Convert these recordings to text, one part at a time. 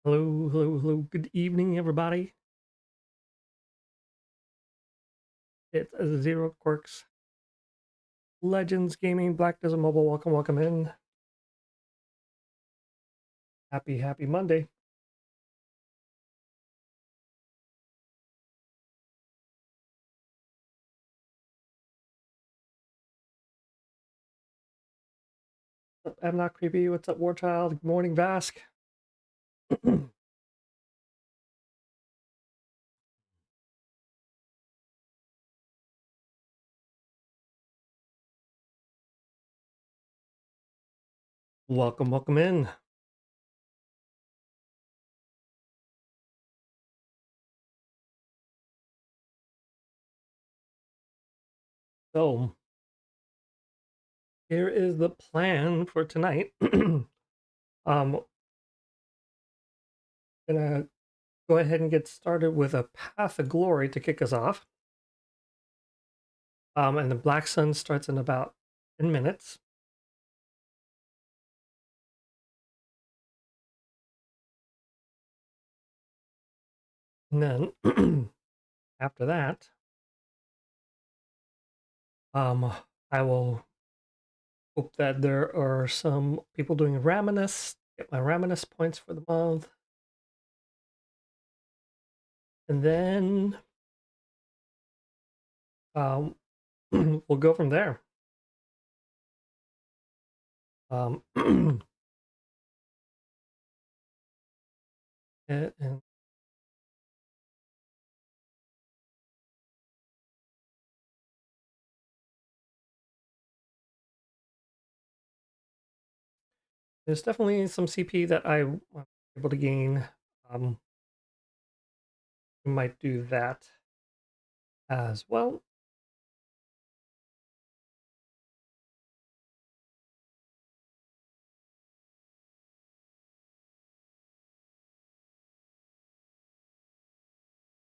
Hello, hello, hello. Good evening, everybody. It's a Zero Quirks Legends Gaming Black Desert Mobile. Welcome, welcome in. Happy Monday. What's up, I'm not creepy. What's up, Warchild? Good morning, Vask. Welcome, welcome in. So, here is the plan for tonight. Gonna go ahead and get started with a Path of Glory to kick us off. And the Black Sun starts in about 10 minutes. And then after that, I will hope that there are some people doing Raminus, get my Raminus points for the month. And then we'll go from there. And there's definitely some CP that I was able to gain. We might do that as well.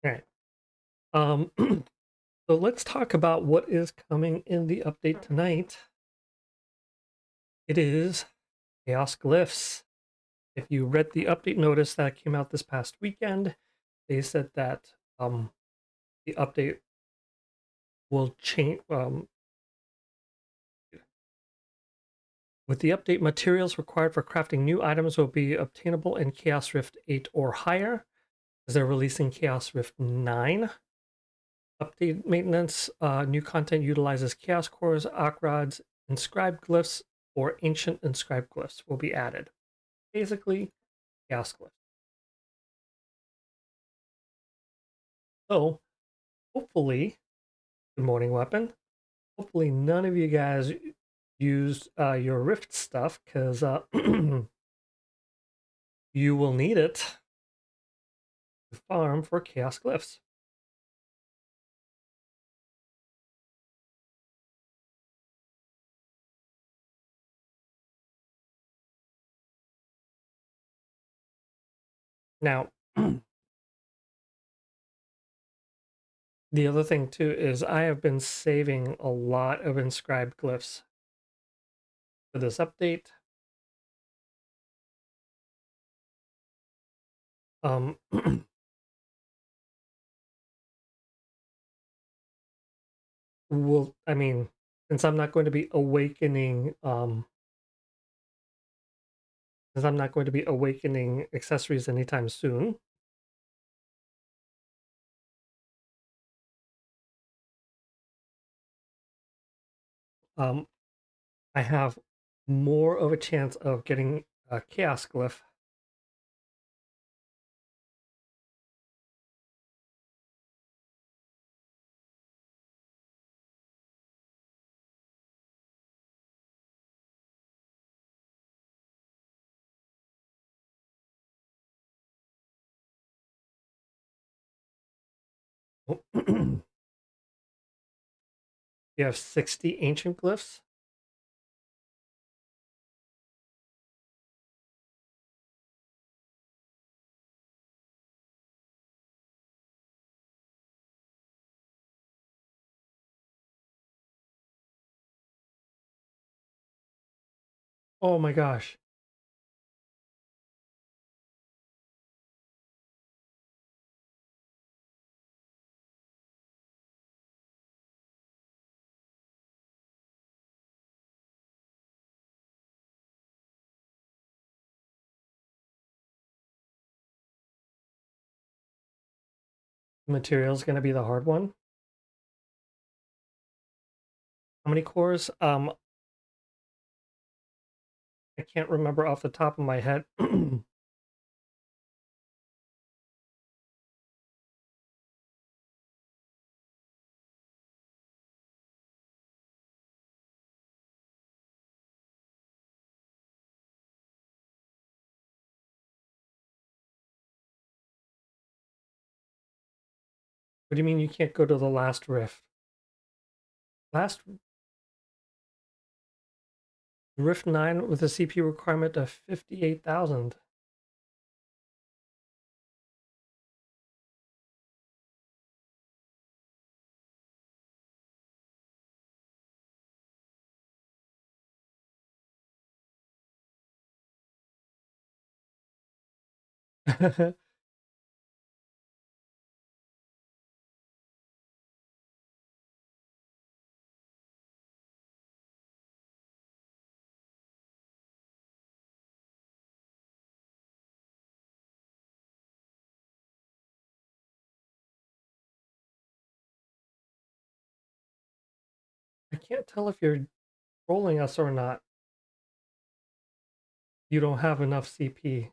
All right. So let's talk about what is coming in the update tonight. It is Chaos Glyphs. If you read the update notice that came out this past weekend, they said that the update will change. With the update, materials required for crafting new items will be obtainable in Chaos Rift 8 or higher, as they're releasing Chaos Rift 9. Update maintenance, new content utilizes Chaos Cores, Akrods, inscribed glyphs, or ancient inscribed glyphs will be added. Basically, Chaos glyphs. So, hopefully, good morning, weapon. Hopefully, none of you guys used your Rift stuff, because you will need it to farm for Chaos Glyphs. Now, the other thing too is I have been saving a lot of inscribed glyphs for this update. I mean, since I'm not going to be awakening, since I'm not going to be awakening accessories anytime soon, um, I have more of a chance of getting a chaos glyph. You have 60 ancient glyphs. Oh my gosh. The material is going to be the hard one. How many cores? I can't remember off the top of my head. What do you mean you can't go to the last rift? Last Rift 9 with a CPU requirement of 58,000. I can't tell if you're trolling us or not. You don't have enough CP.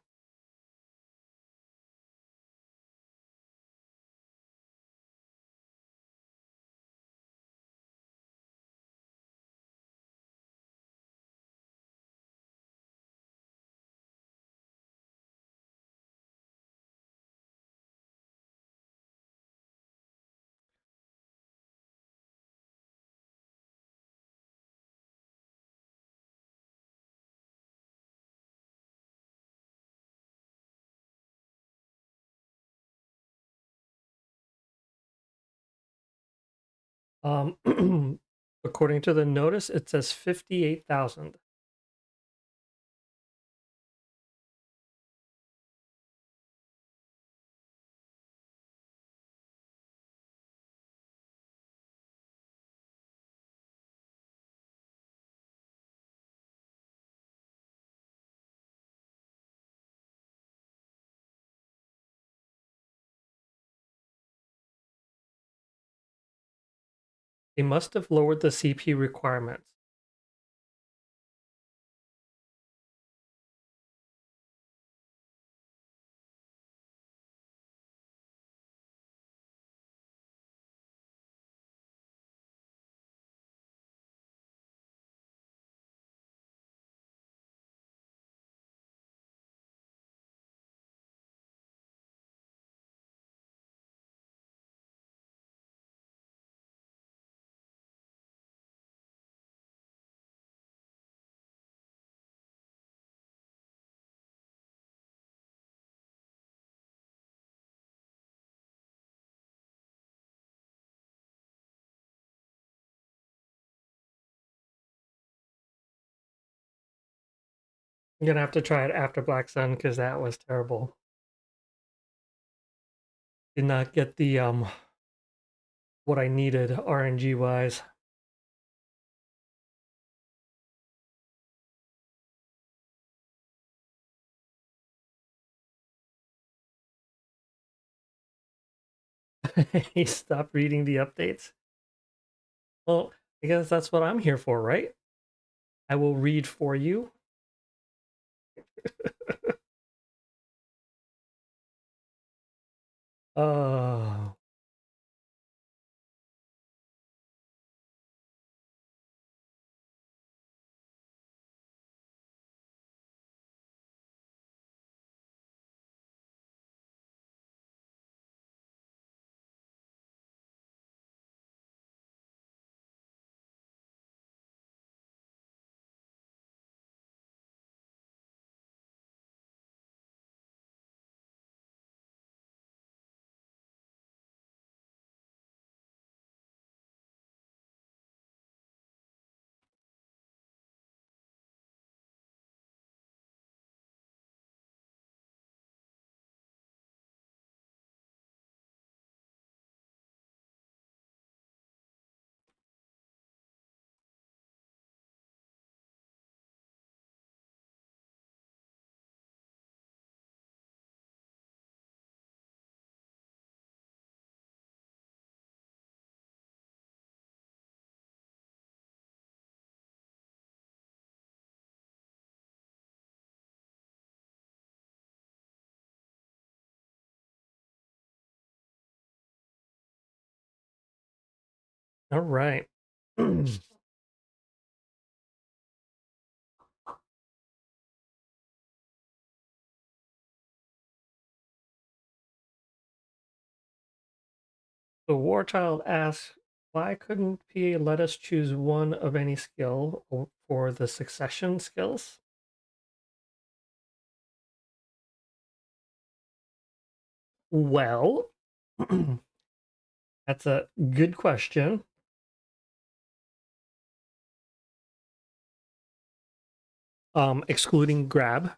According to the notice, it says 58,000. They must have lowered the CP requirements. I'm gonna have to try it after Black Sun because that was terrible. Did not get the what I needed RNG wise. He stopped reading the updates. Well, I guess that's what I'm here for, right? I will read for you. Uh, All right. The Warchild asks, why couldn't PA let us choose one of any skill for the succession skills? Well, that's a good question. Excluding grab.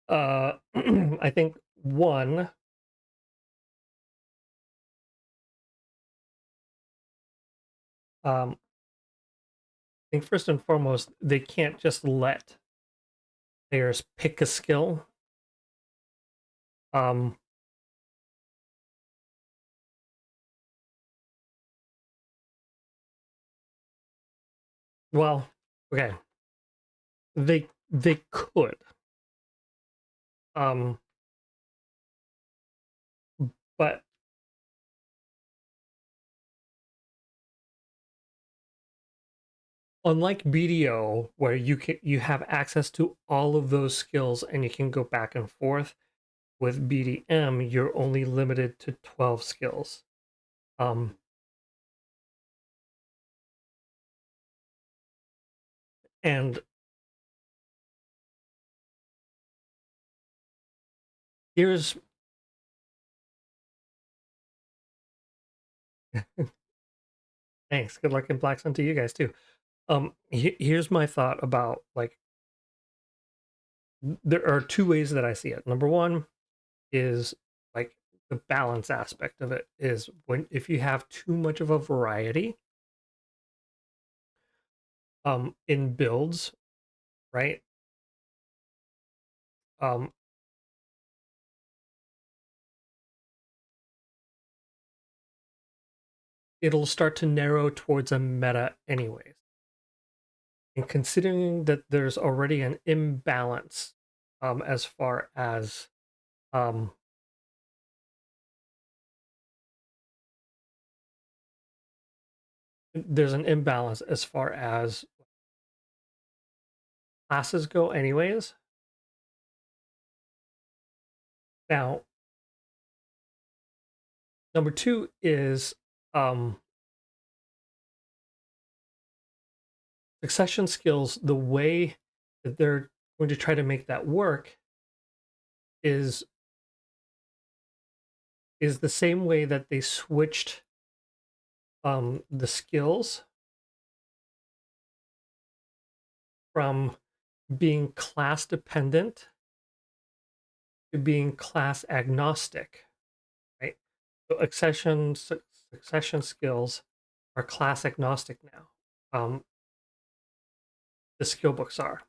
I think one, I think first and foremost, they can't just let players pick a skill. Um, well, okay, they could, um, but unlike BDO, where you have access to all of those skills and you can go back and forth, with BDM, you're only limited to 12 skills. Um, and here's thanks. Good luck in Black Sun to you guys too. Here's my thought about like there are two ways that I see it. Number one is like the balance aspect of it is when if you have too much of a variety in builds, right? Um it'll start to narrow towards a meta anyways. And considering that there's already an imbalance as far as um, there's an imbalance as far as classes go anyways. Now, number two is um, succession skills. The way that they're going to try to make that work is the same way that they switched the skills from being class dependent to being class agnostic, right? So succession skills are class agnostic now. The skill books are.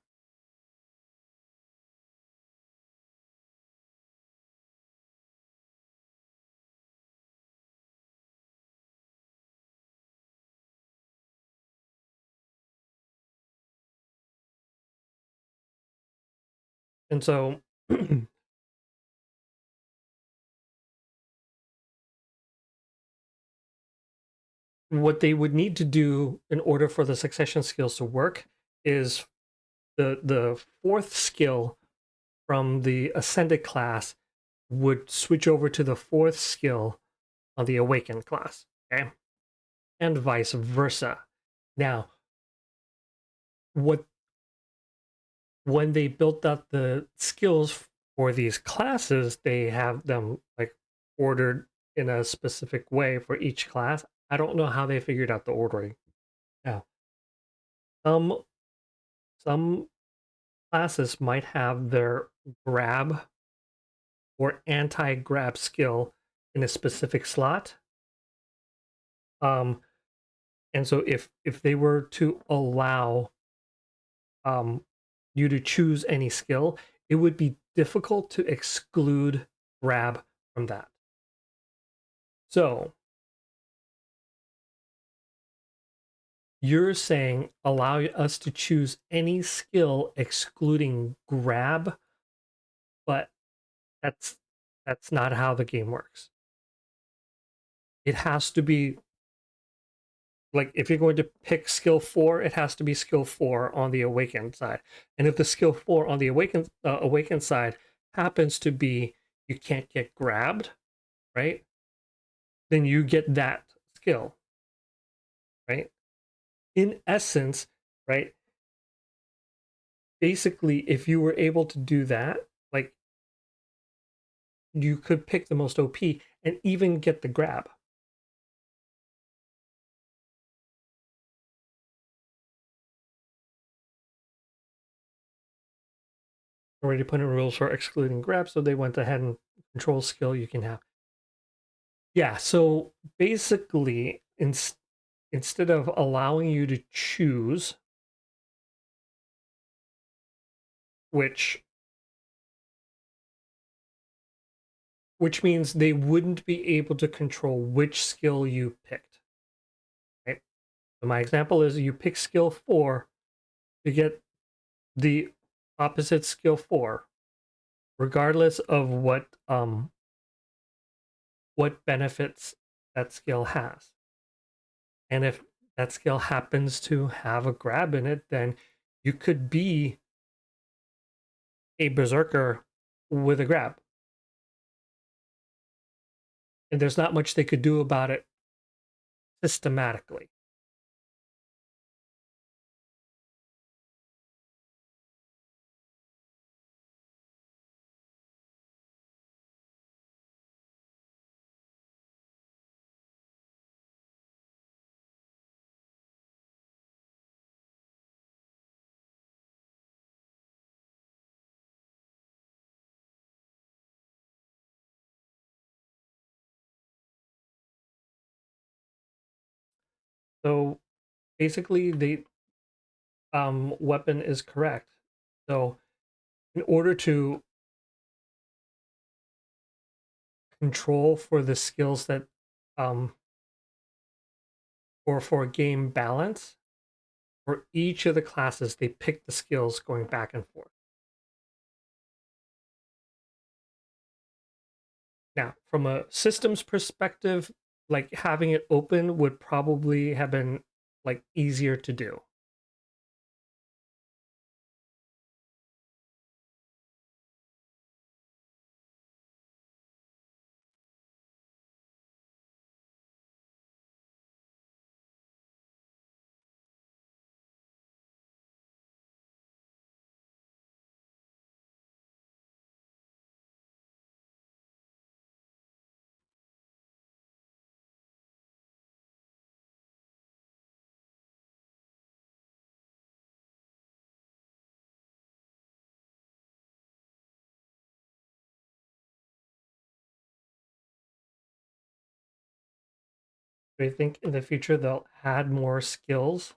And so what they would need to do in order for the succession skills to work is the fourth skill from the ascended class would switch over to the fourth skill on the awakened class, okay? And vice versa. Now, what when they built up the skills for these classes, they have them like ordered in a specific way for each class. I don't know how they figured out the ordering. Now, some some classes might have their grab or anti-grab skill in a specific slot. Um, and so if they were to allow um, you to choose any skill, it would be difficult to exclude grab from that. So you're saying allow us to choose any skill excluding grab, but that's not how the game works. it has to be like if you're going to pick skill 4, it has to be skill 4 on the awakened side. And if the skill 4 on the awakened side happens to be you can't get grabbed, right? Then you get that skill, right? In essence, right? Basically, if you were able to do that, like you could pick the most OP and even get the grab. Already put in rules for excluding grab, so they went ahead and control skill you can have. Yeah, so basically, instead of allowing you to choose which means they wouldn't be able to control which skill you picked, right? So my example is you pick skill 4 to get the opposite skill 4, regardless of what benefits that skill has. And if that skill happens to have a grab in it, then you could be a berserker with a grab. And there's not much they could do about it systematically. So basically, the weapon is correct. So in order to control for the skills that or for game balance, for each of the classes, they pick the skills going back and forth. Now, from a systems perspective, like having it open would probably have been like easier to do. Do you think in the future they'll add more skills?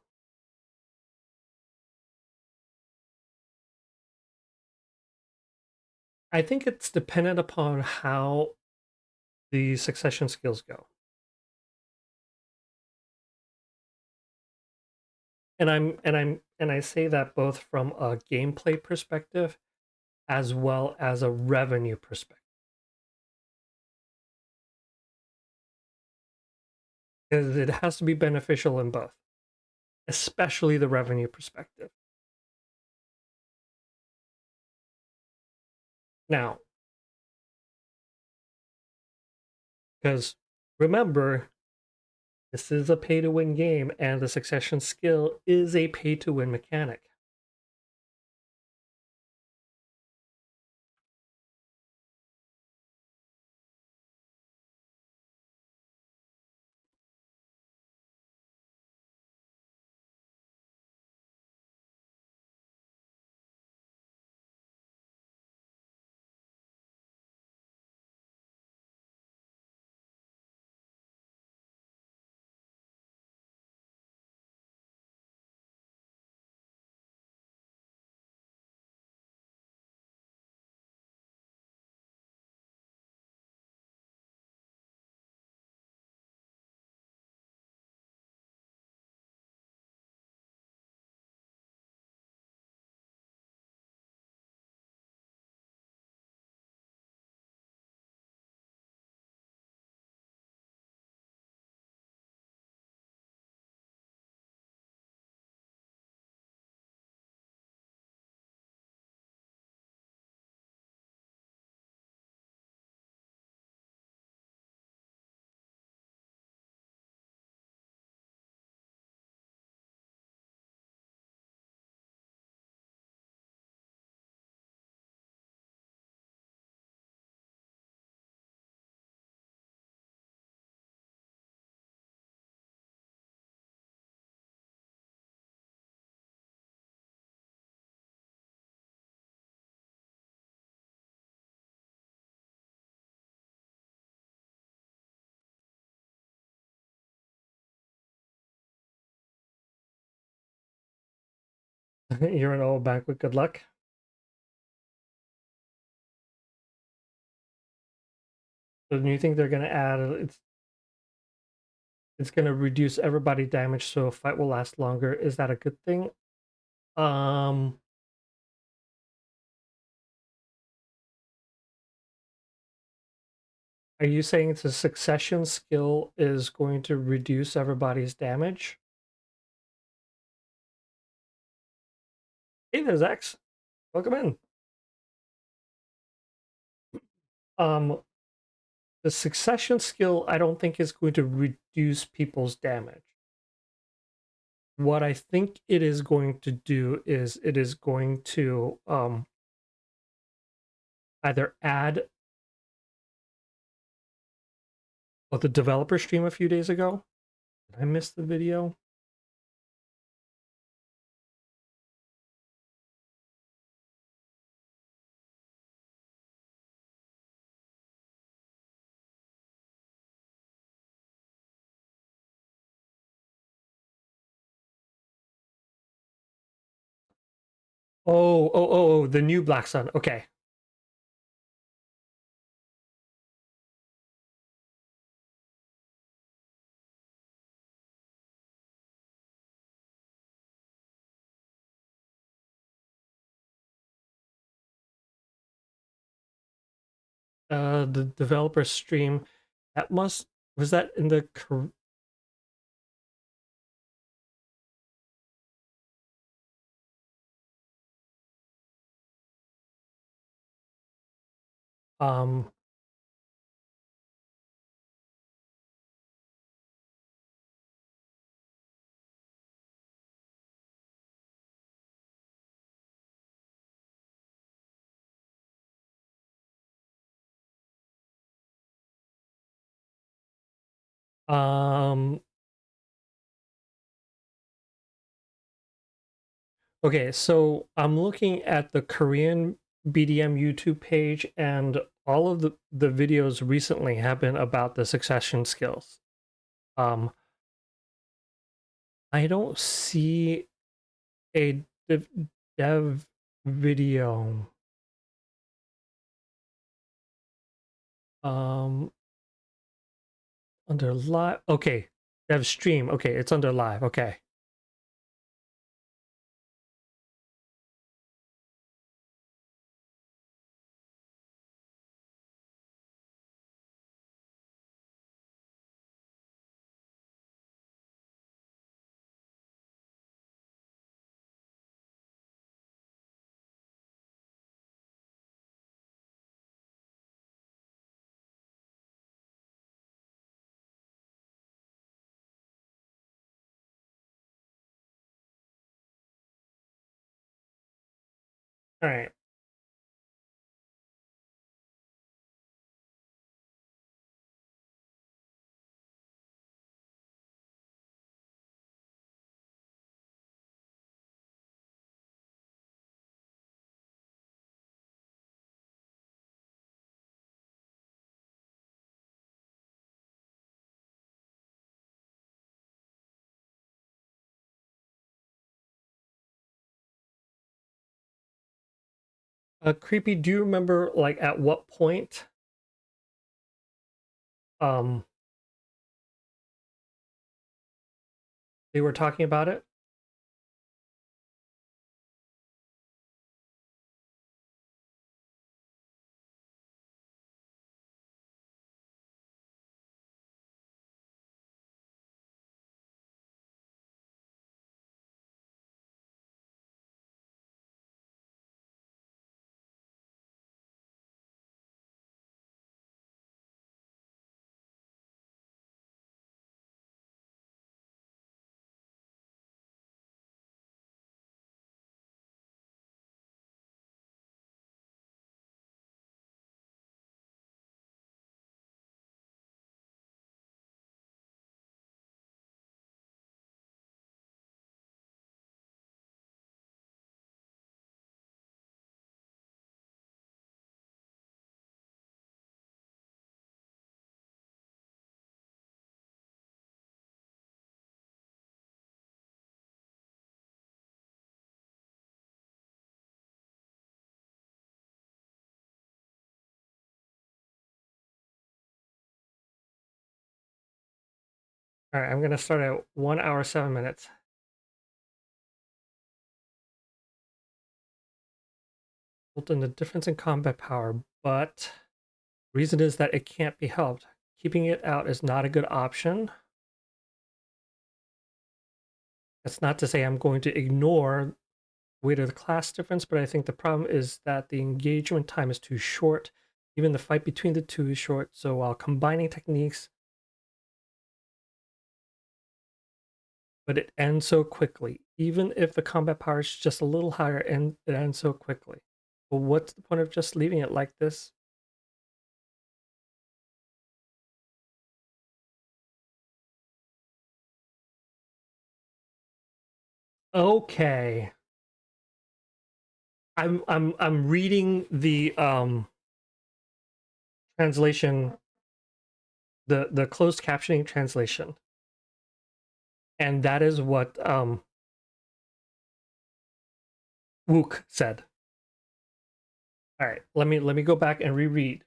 I think it's dependent upon how the succession skills go. And I say that both from a gameplay perspective as well as a revenue perspective. Because it has to be beneficial in both, especially the revenue perspective. Now, because remember, this is a pay to win game, and the succession skill is a pay to win mechanic. You're an old bank with good luck. So do you think they're gonna add it's gonna reduce everybody damage so a fight will last longer? Is that a good thing? Um are you saying it's a succession skill is going to reduce everybody's damage? Hey, there's X. Welcome in. Um, the succession skill, I don't think is going to reduce people's damage. What I think it is going to do is it is going to either add the developer stream a few days ago. Did I miss the video? Oh, the new Black Sun. Okay. The developer stream, that was that in the um um okay, so I'm looking at the Korean BDM YouTube page, and all of the videos recently have been about the succession skills. I don't see a dev video. Um, under live. Okay, dev stream. Okay, it's under live. Okay. All right. Creepy. Do you remember like at what point um they were talking about it? All right, I'm going to start at 1 hour, 7 minutes. In the difference in combat power, but the reason is that it can't be helped. Keeping it out is not a good option. That's not to say I'm going to ignore weight of the class difference, but I think the problem is that the engagement time is too short. Even the fight between the two is short, so while combining techniques, but it ends so quickly. Even if the combat power is just a little higher, and it ends so quickly. But what's the point of just leaving it like this? Okay. I'm reading the translation, the closed captioning translation, and that is what Wook said. All right, let me go back and reread.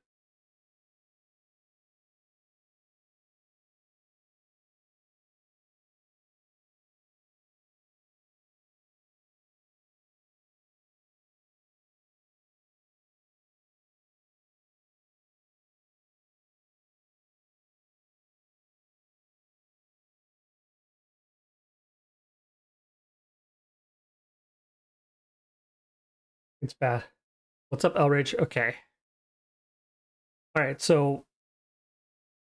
It's bad. What's up, Elridge? Okay. All right, so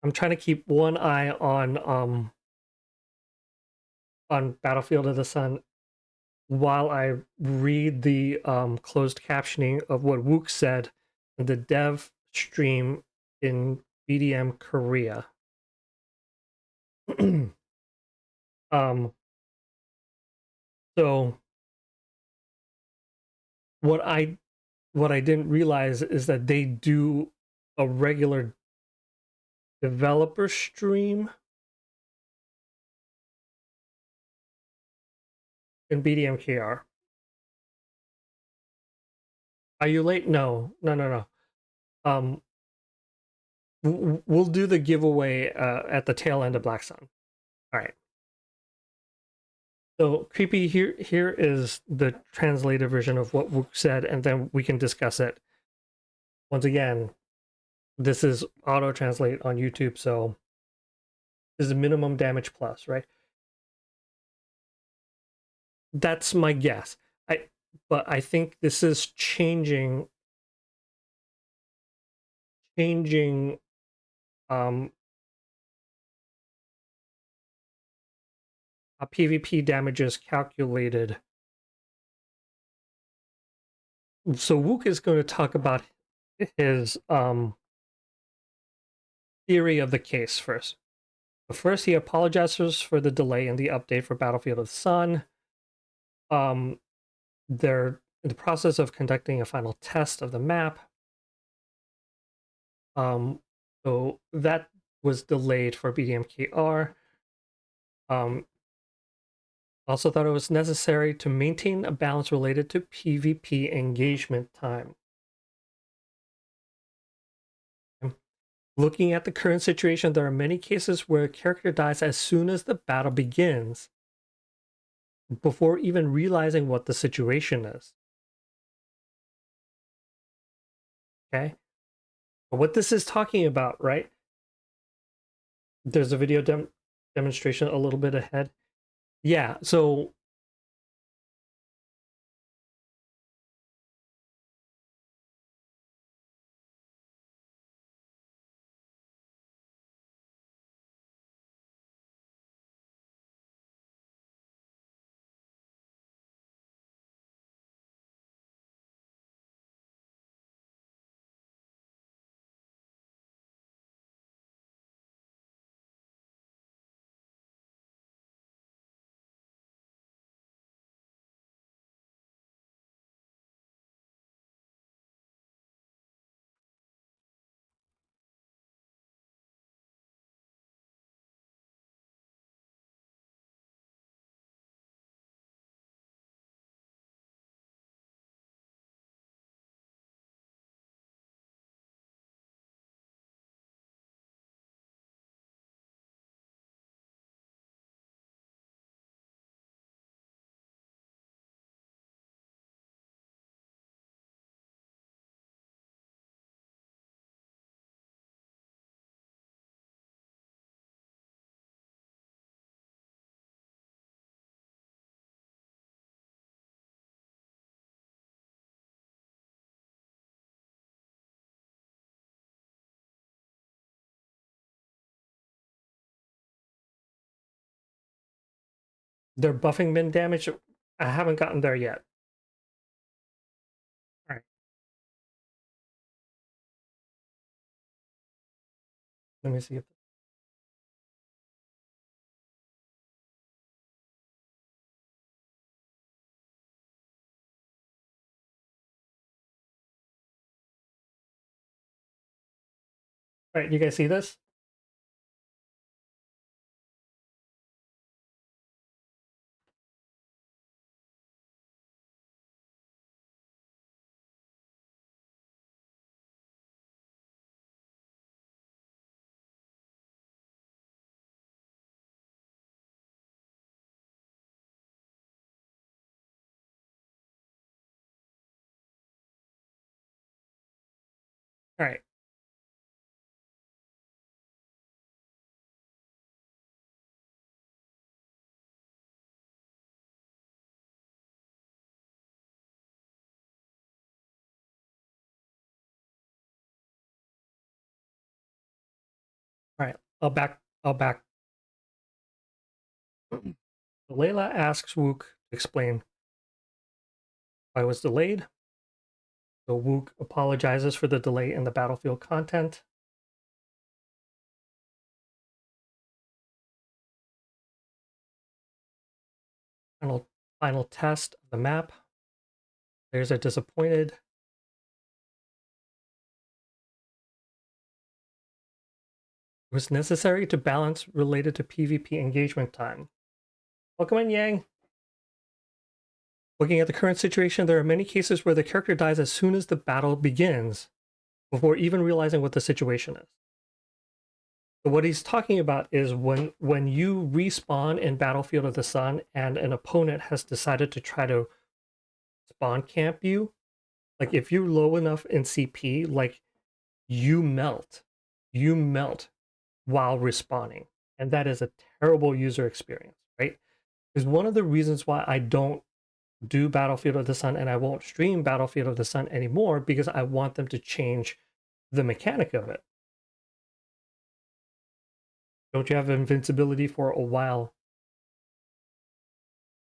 I'm trying to keep one eye on Battlefield of the Sun while I read the closed captioning of what Wook said in the dev stream in BDM Korea. um, so what I didn't realize is that they do a regular developer stream in BDMKR. Are you late? No. Um, we'll do the giveaway at the tail end of Black Sun. All right. So creepy. Here is the translated version of what Wook said, and then we can discuss it. Once again, this is auto translate on YouTube, so this is minimum damage plus, right? That's my guess. But I think this is changing um PvP damages calculated. So Wook is going to talk about his theory of the case first. But first, he apologizes for the delay in the update for Battlefield of the Sun. They're in the process of conducting a final test of the map. So that was delayed for BDMKR. Also thought it was necessary to maintain a balance related to PvP engagement time. Looking at the current situation, there are many cases where a character dies as soon as the battle begins, before even realizing what the situation is. Okay? But what this is talking about, right? There's a video demonstration a little bit ahead. Yeah, so Their buffing min damage, I haven't gotten there yet. All right. Let me see if. All right, you guys see this? All right. All right. I'll back. Layla asks Wook to explain why it was delayed. So Wook apologizes for the delay in the battlefield content. Final test of the map. Players are disappointed. It was necessary to balance related to PvP engagement time. Welcome in, Yang. Looking at the current situation, there are many cases where the character dies as soon as the battle begins, before even realizing what the situation is. So what he's talking about is when you respawn in Battlefield of the Sun and an opponent has decided to try to spawn camp you, like if you're low enough in CP, like you melt while respawning, and that is a terrible user experience, right? Is one of the reasons why I don't do Battlefield of the Sun and I won't stream Battlefield of the Sun anymore, because I want them to change the mechanic of it. Don't you have invincibility for a while?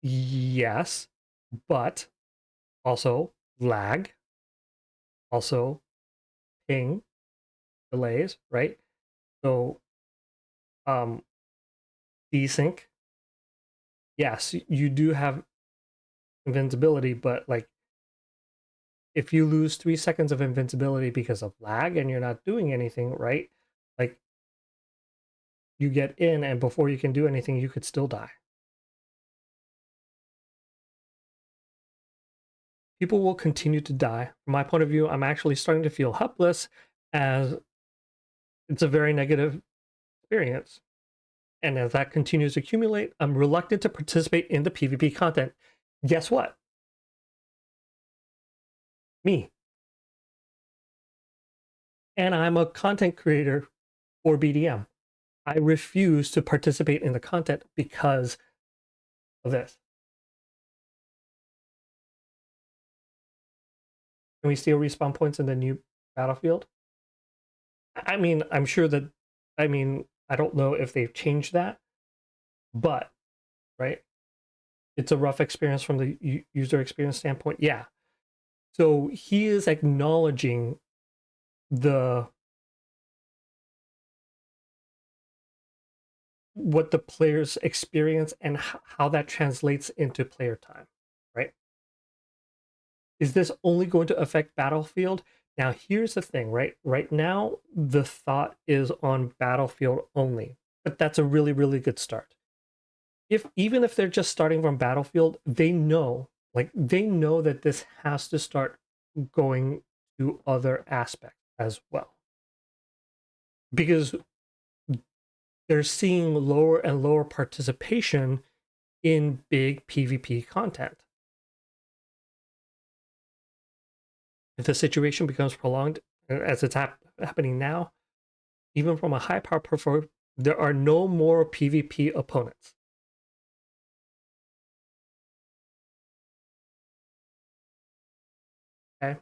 Yes, but also lag, also ping delays, right? So desync, yes, you do have invincibility, but like if you lose 3 seconds of invincibility because of lag and you're not doing anything, right? Like you get in and before you can do anything, you could still die. People will continue to die. From my point of view, I'm actually starting to feel helpless as it's a very negative experience. And as that continues to accumulate, I'm reluctant to participate in the PvP content. Guess what? Me. And I'm a content creator for BDM. I refuse to participate in the content because of this. Can we steal respawn points in the new Battlefield? I mean, I'm sure that, I mean, I don't know if they've changed that, but, right? It's a rough experience from the user experience standpoint. Yeah. So he is acknowledging the what the players experience and how that translates into player time, right? Is this only going to affect Battlefield? Now, here's the thing, right? Right now, the thought is on Battlefield only, but that's a really, really good start. Even if they're just starting from Battlefield, they know, like they know that this has to start going to other aspects as well, because they're seeing lower and lower participation in big PvP content. If the situation becomes prolonged, as it's happening now, even from a high power performer, there are no more PvP opponents. Okay.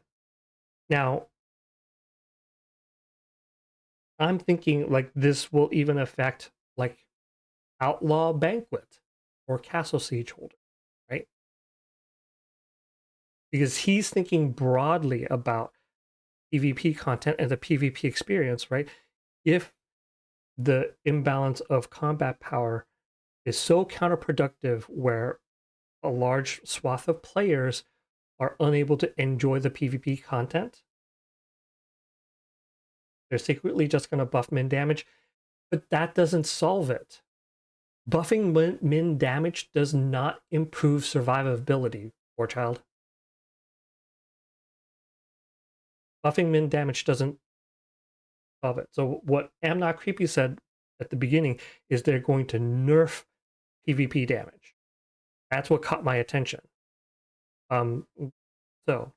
Now, I'm thinking like this will even affect like Outlaw Banquet or castle siege holder, right? Because he's thinking broadly about PvP content and the PvP experience, right? If the imbalance of combat power is so counterproductive where a large swath of players are unable to enjoy the PvP content, they're secretly just going to buff min damage, but that doesn't solve it. Buffing min damage does not improve survivability, poor child. Buffing min damage doesn't solve it. So what Am Not Creepy said at the beginning is they're going to nerf PvP damage. That's what caught my attention. So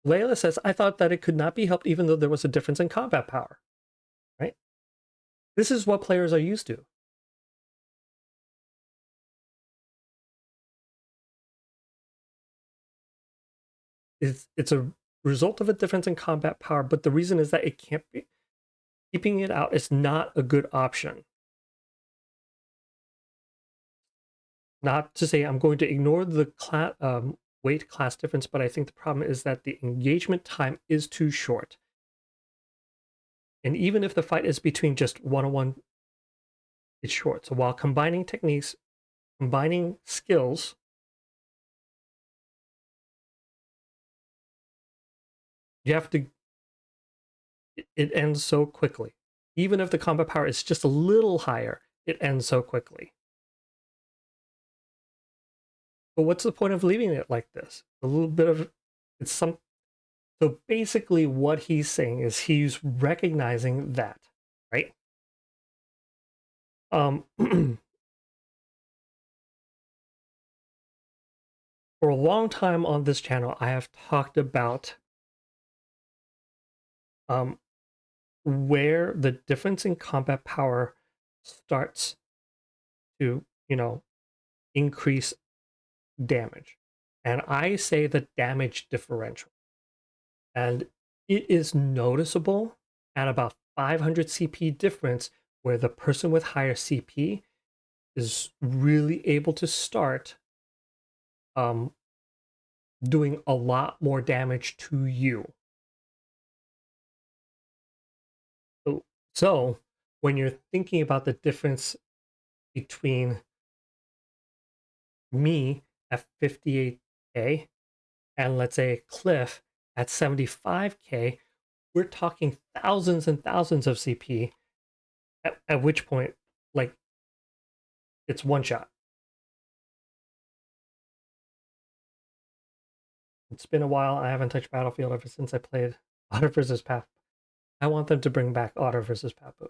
Layla says, I thought that it could not be helped even though there was a difference in combat power, right? This is what players are used to. It's a result of a difference in combat power, but the reason is that it can't be, keeping it out is not a good option. Not to say I'm going to ignore the weight class difference, but I think the problem is that the engagement time is too short. And even if the fight is between just one-on-one, it's short. So while combining techniques, combining skills, you have to, it ends so quickly. Even if the combat power is just a little higher, it ends so quickly. But what's the point of leaving it like this? A little bit of, it's some, so basically what he's saying is he's recognizing that, right? For a long time on this channel, I have talked about where the difference in combat power starts to, increase damage. And I say the damage differential. And it is noticeable at about 500 CP difference where the person with higher CP is really able to start doing a lot more damage to you. So when you're thinking about the difference between me at 58k and let's say Cliff at 75k, we're talking thousands and thousands of CP, at which point, like, it's one shot. It's been a while. I haven't touched Battlefield ever since I played Otter vs. Papu. I want them to bring back Otter vs. Papu.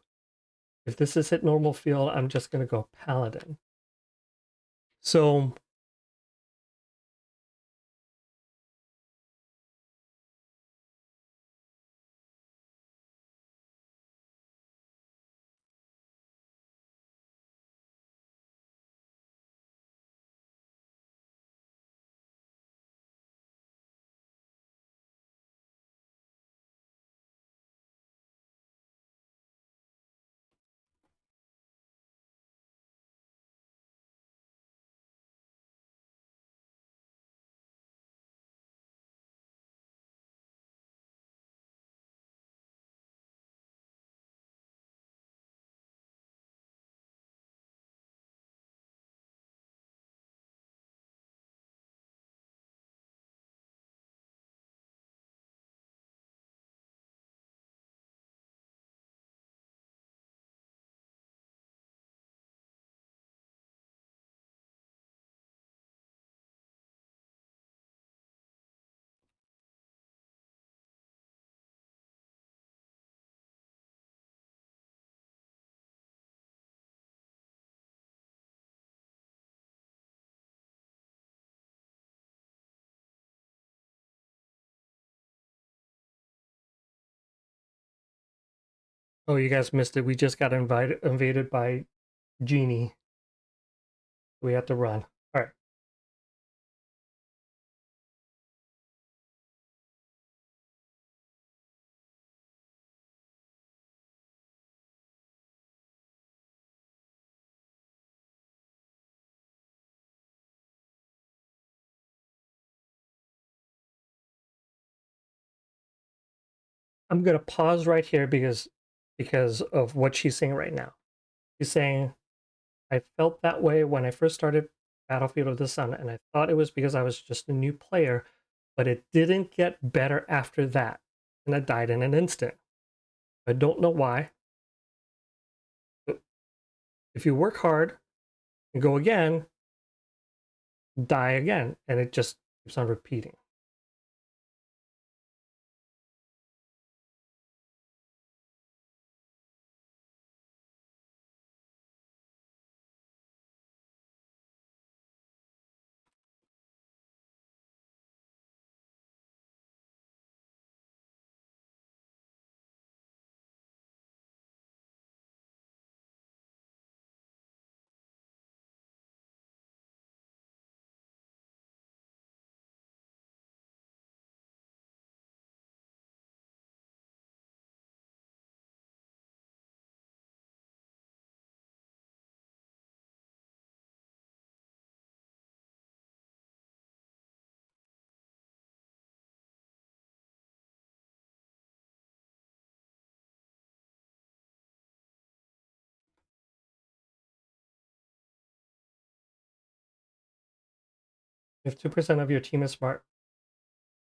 If this is hit normal field, I'm just going to go Paladin. So oh, you guys missed it. We just got invaded by Genie. We have to run. All right. I'm gonna pause right here because of what she's saying right now. She's saying, I felt that way when I first started Battlefield of the Sun, and I thought it was because I was just a new player, but it didn't get better after that, and I died in an instant. I don't know why. But if you work hard and go again, die again, and it just keeps on repeating. If 2% of your team is smart,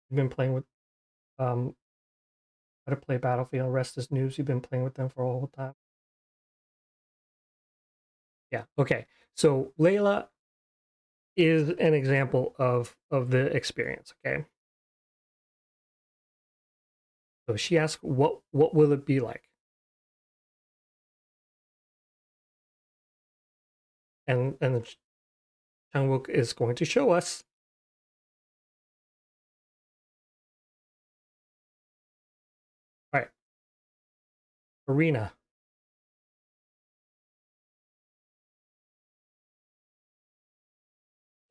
you've been playing with how to play Battlefield, rest is news, you've been playing with them for a whole time. Yeah, okay. So Layla is an example of the experience, okay? So she asked, what will it be like? And Changwook is going to show us. All right, arena.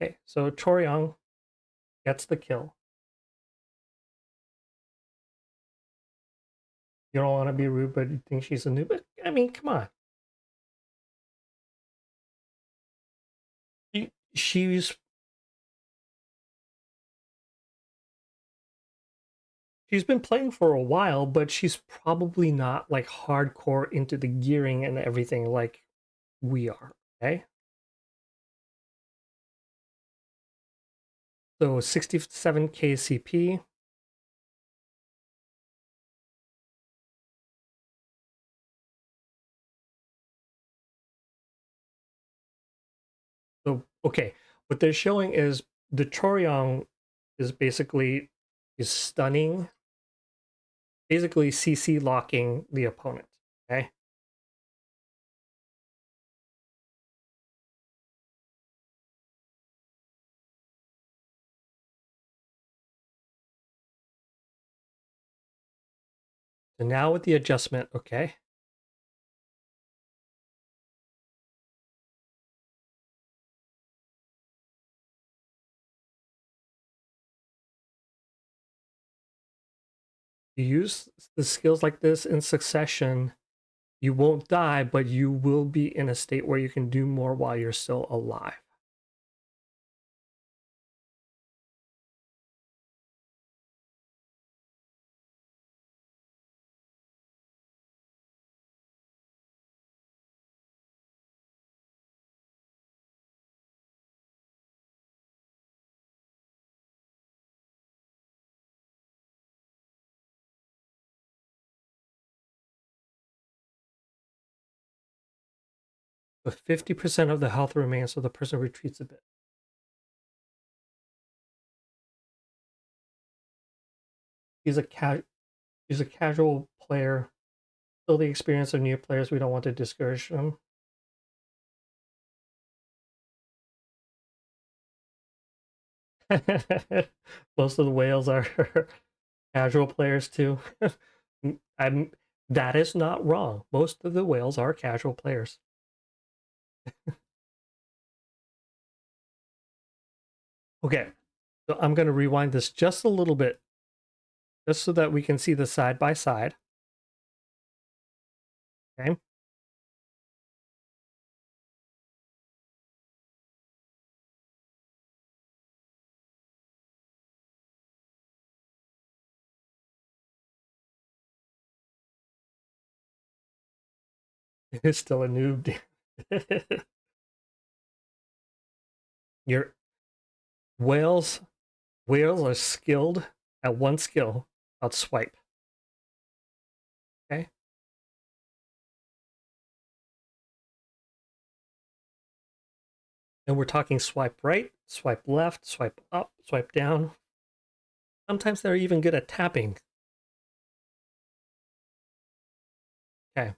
Okay, so Choryong gets the kill. You don't want to be rude, but you think she's a noob. But, I mean, come on. She's been playing for a while, but she's probably not like hardcore into the gearing and everything like we are. Okay, so 67 KCP. So okay, what they're showing is the Choryong is basically is stunning, basically CC locking the opponent. Okay. So now with the adjustment, okay, you use the skills like this in succession, you won't die, but you will be in a state where you can do more while you're still alive. But 50% of the health remains, so the person retreats a bit. He's a he's a casual player. Still the experience of new players. We don't want to discourage them. Most of the whales are casual players too. I'm that is not wrong. Most of the whales are casual players. Okay, so I'm going to rewind this just a little bit, just so that we can see the side by side. Okay. It's still a noob. Your whales are skilled at one skill called swipe. Okay. And we're talking swipe right, swipe left, swipe up, swipe down. Sometimes they're even good at tapping. Okay.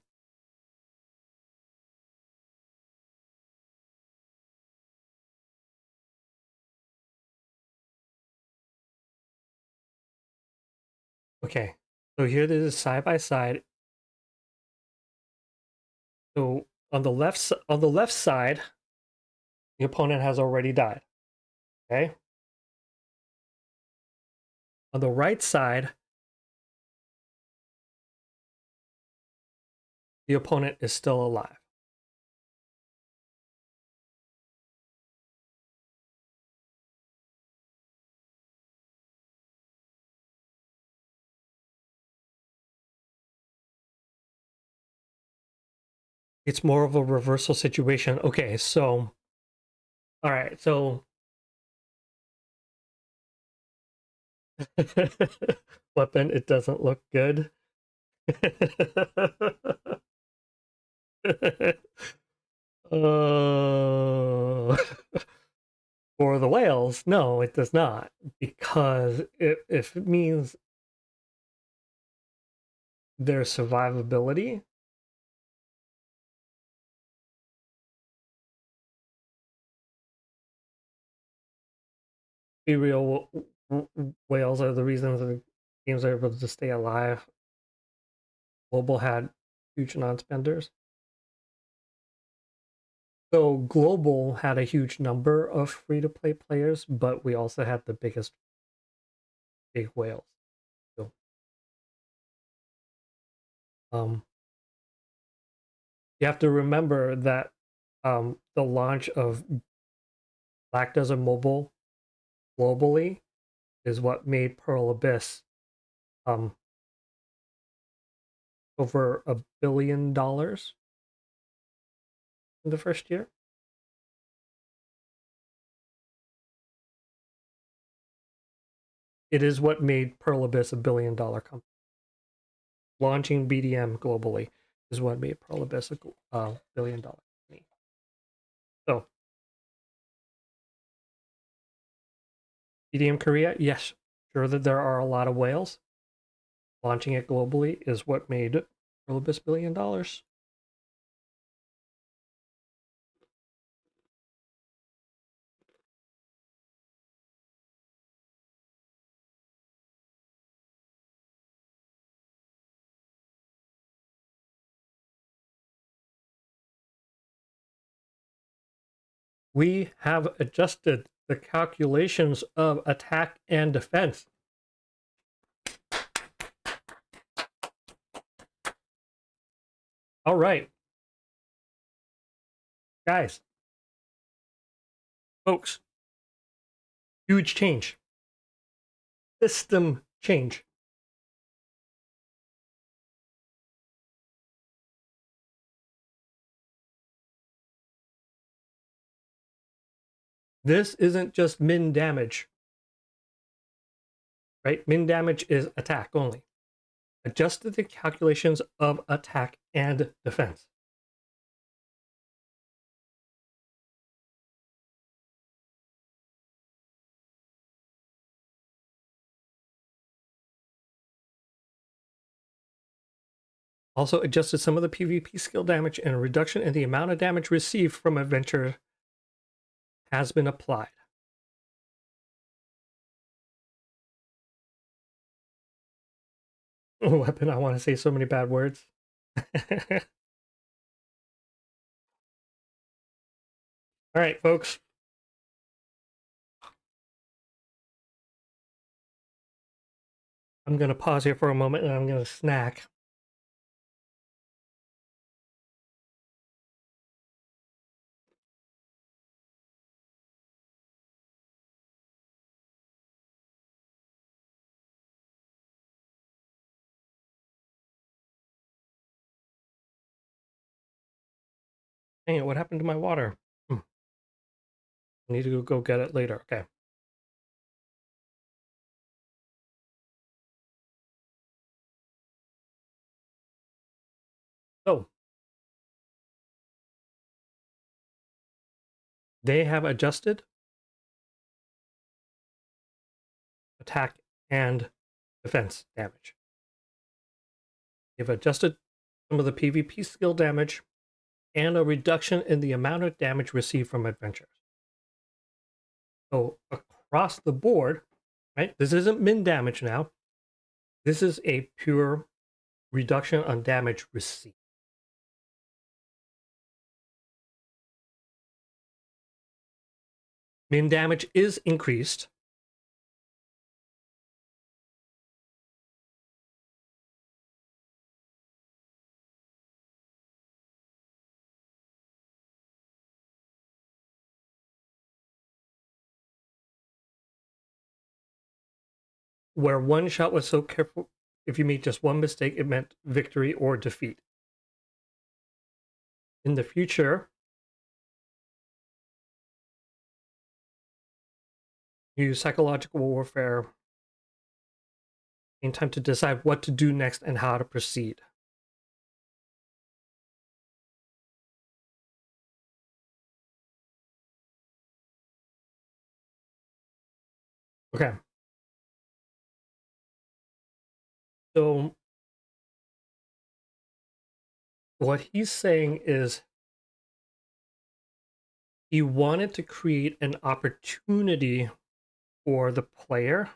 Okay. So here this is side by side. So on the left side, the opponent has already died. Okay. On the right side, the opponent is still alive. It's more of a reversal situation. Okay, so all right, so weapon, it doesn't look good. uh, for the whales, no, it does not, because if it means their survivability, be real, whales are the reasons the games are able to stay alive. Global had huge non-spenders. So Global had a huge number of free-to-play players, but we also had the biggest big whales. So, you have to remember that the launch of Black Desert Mobile globally is what made Pearl Abyss over $1 billion in the first year. It is what made Pearl Abyss $1 billion company. Launching BDM globally is what made Pearl Abyss a $1 billion company. So, BDM Korea, yes, sure that there are a lot of whales. Launching it globally is what made Pearl Abyss $1 billion. We have adjusted the calculations of attack and defense. All right. Guys, folks, huge change. System change. This isn't just min damage, right? Min damage is attack only. Adjusted the calculations of attack and defense. Also adjusted some of the PvP skill damage, and a reduction in the amount of damage received from adventure has been applied. Weapon, I want to say so many bad words. All right, folks. I'm going to pause here for a moment and I'm going to snack. Dang it, what happened to my water? I need to go get it later. Okay. So they have adjusted attack and defense damage. They've adjusted some of the PvP skill damage and a reduction in the amount of damage received from adventures. So across the board, right? This isn't min damage now. This is a pure reduction on damage received. Min damage is increased. Where one shot was so careful, if you made just one mistake, it meant victory or defeat. In the future, use psychological warfare in time to decide what to do next and how to proceed. Okay. So what he's saying is he wanted to create an opportunity for the player.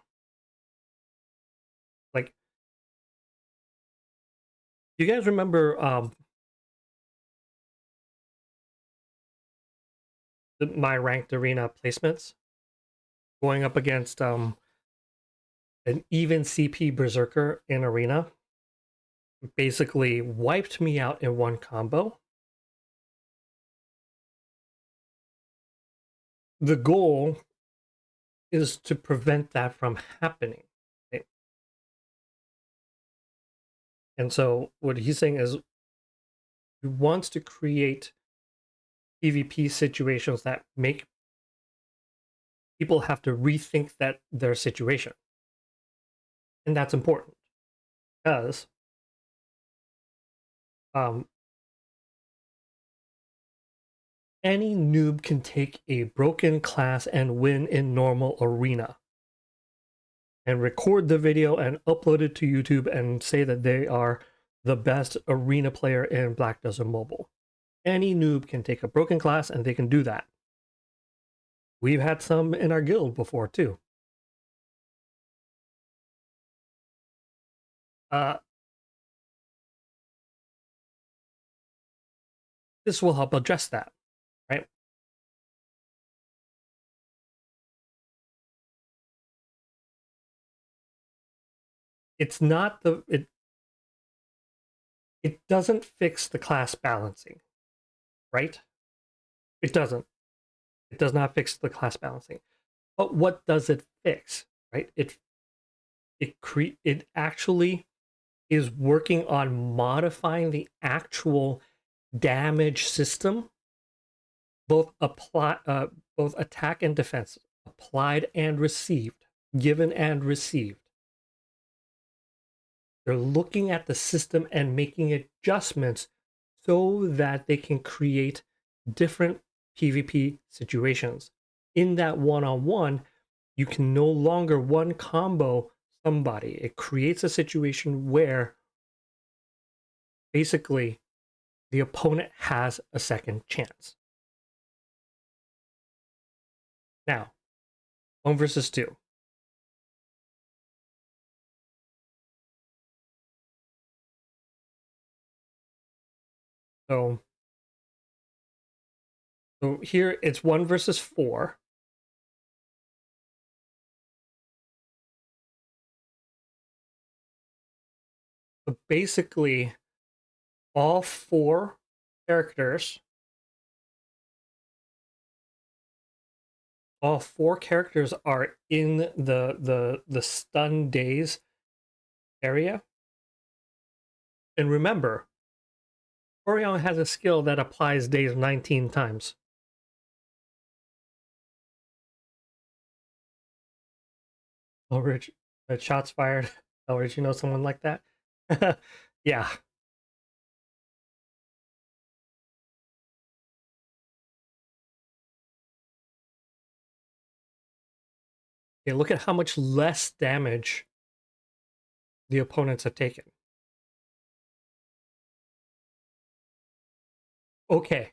Like, you guys remember my ranked arena placements? Going up against an even CP Berserker in arena basically wiped me out in one combo. The goal is to prevent that from happening. Right? And so what he's saying is he wants to create PvP situations that make people have to rethink their situation. And that's important because any noob can take a broken class and win in normal arena and record the video and upload it to YouTube and say that they are the best arena player in Black Desert Mobile. Any noob can take a broken class and they can do that. We've had some in our guild before too. This will help address that, right? It's not it doesn't fix the class balancing, right? It doesn't. It does not fix the class balancing. But what does it fix, right? It actually is working on modifying the actual damage system, both attack and defense, applied and received, given and received. They're looking at the system and making adjustments so that they can create different PvP situations. In that one-on-one, you can no longer one combo somebody. It creates a situation where basically the opponent has a second chance. Now, 1 versus 2. So here it's 1 versus 4. So basically, all 4 characters, are in the stun daze area. And remember, Orion has a skill that applies days 19 times. Oh, Rich, shots fired. Oh, Rich, you know someone like that? Yeah. Okay, look at how much less damage the opponents have taken. Okay.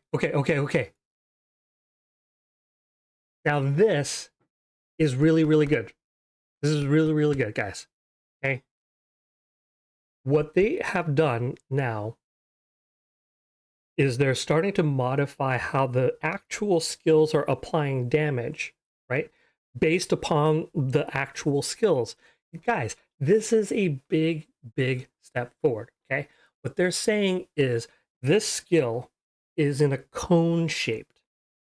Now this is really, really good. This is really, really good, guys. Okay. What they have done now is they're starting to modify how the actual skills are applying damage, right? Based upon the actual skills. Guys, this is a big, big step forward, okay? What they're saying is this skill is in a cone shaped,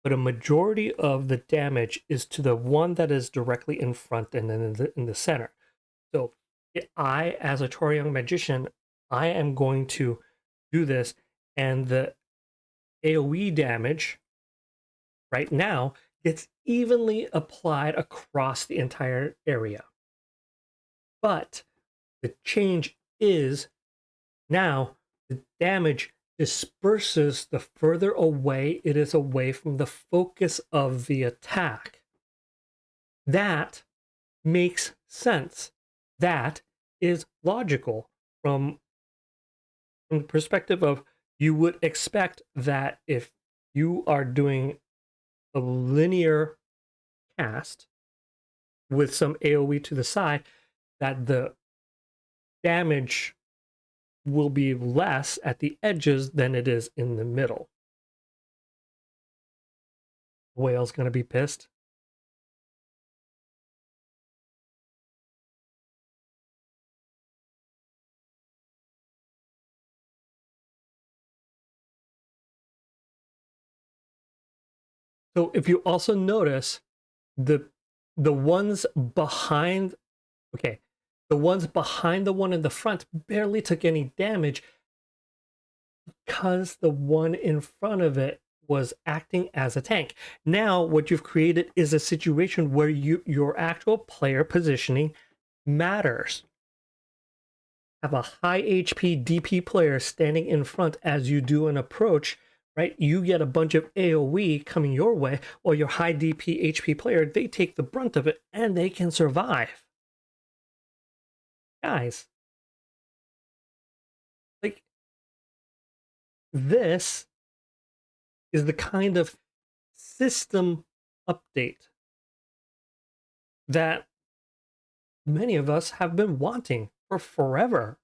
but a majority of the damage is to the one that is directly in front and then in the center. So I, as a Torian magician, I am going to do this, and the AoE damage right now gets evenly applied across the entire area. But the change is now the damage disperses the further away it is away from the focus of the attack. That makes sense. That is logical from the perspective of you would expect that if you are doing a linear cast with some AoE to the side, that the damage will be less at the edges than it is in the middle. Whale's gonna be pissed. So if you also notice the ones behind, okay, the ones behind the one in the front barely took any damage because the one in front of it was acting as a tank. Now what you've created is a situation where your actual player positioning matters. Have a high HP DP player standing in front as you do an approach, right? You get a bunch of AoE coming your way, while your high DP HP player, they take the brunt of it and they can survive. Guys, like, this is the kind of system update that many of us have been wanting for forever.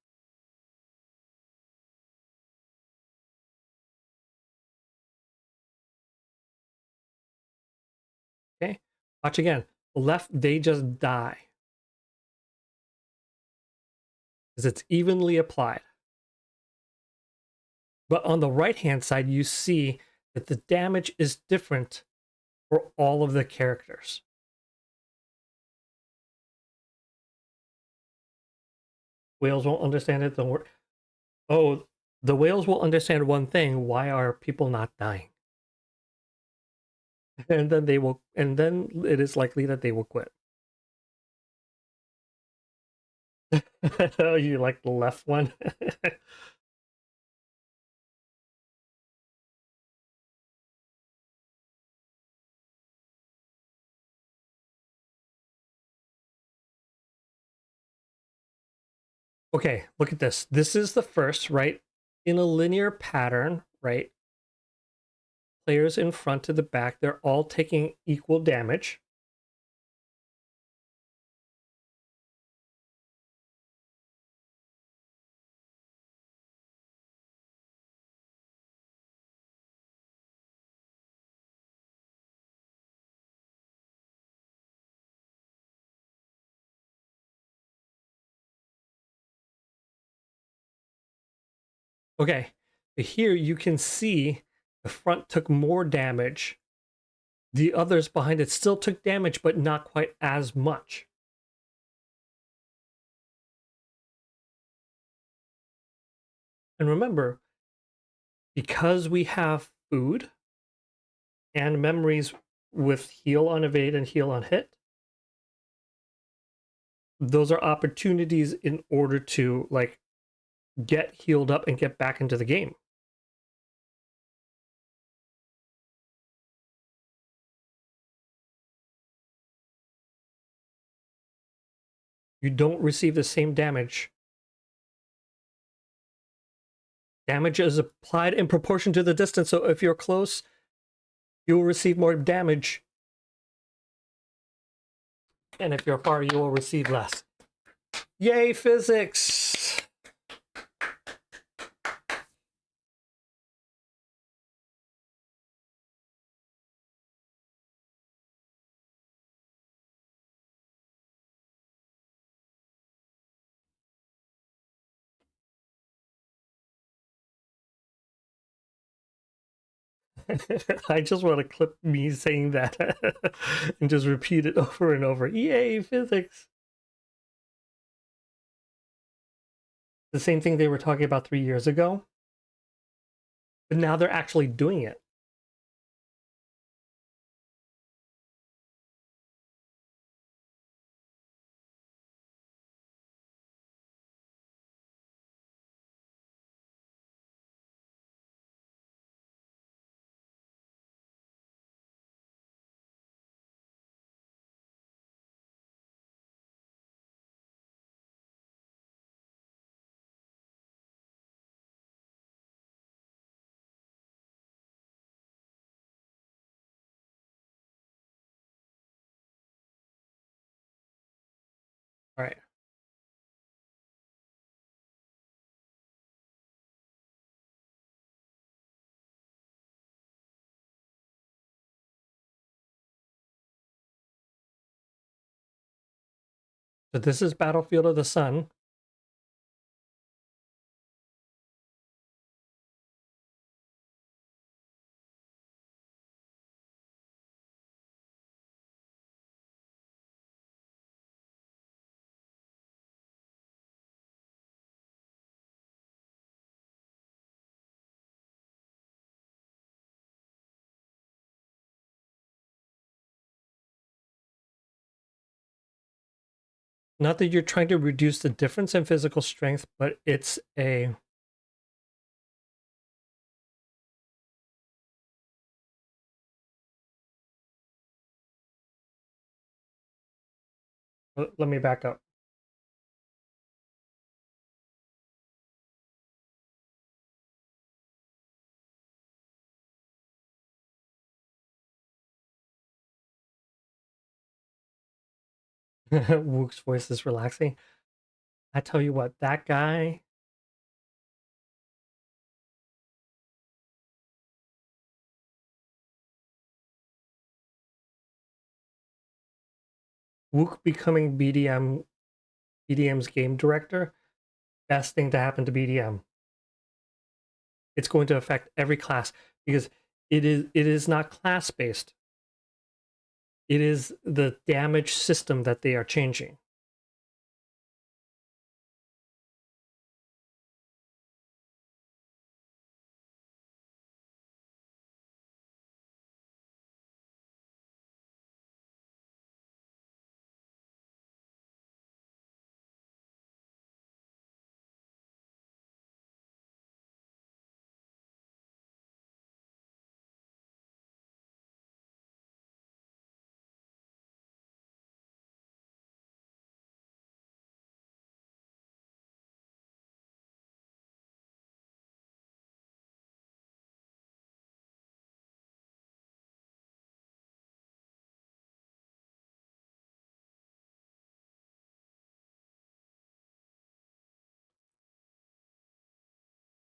Okay, watch again. Left, they just die because it's evenly applied. But on the right hand side, you see that the damage is different for all of the characters. Whales won't understand it. Don't worry. Oh, the whales will understand one thing: why are people not dying? And then they will, and then it is likely that they will quit. You like the left one? Okay, look at this. This is the first, right? In a linear pattern, right? Players in front to the back, they're all taking equal damage. Okay, but here you can see the front took more damage. The others behind it still took damage, but not quite as much. And remember, because we have food and memories with heal on evade and heal on hit, those are opportunities in order to like get healed up and get back into the game. You don't receive the same damage. Damage is applied in proportion to the distance, so if you're close, you'll receive more damage. And if you're far, you will receive less. Yay, physics! I just want to clip me saying that and just repeat it over and over. Yay, physics! The same thing they were talking about 3 years ago, but now they're actually doing it. All right. So this is Battlefield of the Sun. Not that you're trying to reduce the difference in physical strength, but it's a... Let me back up. Wook's voice is relaxing. I tell you what, that guy... Wook becoming BDM's game director, best thing to happen to BDM. It's going to affect every class because it is not class based. It is the damage system that they are changing.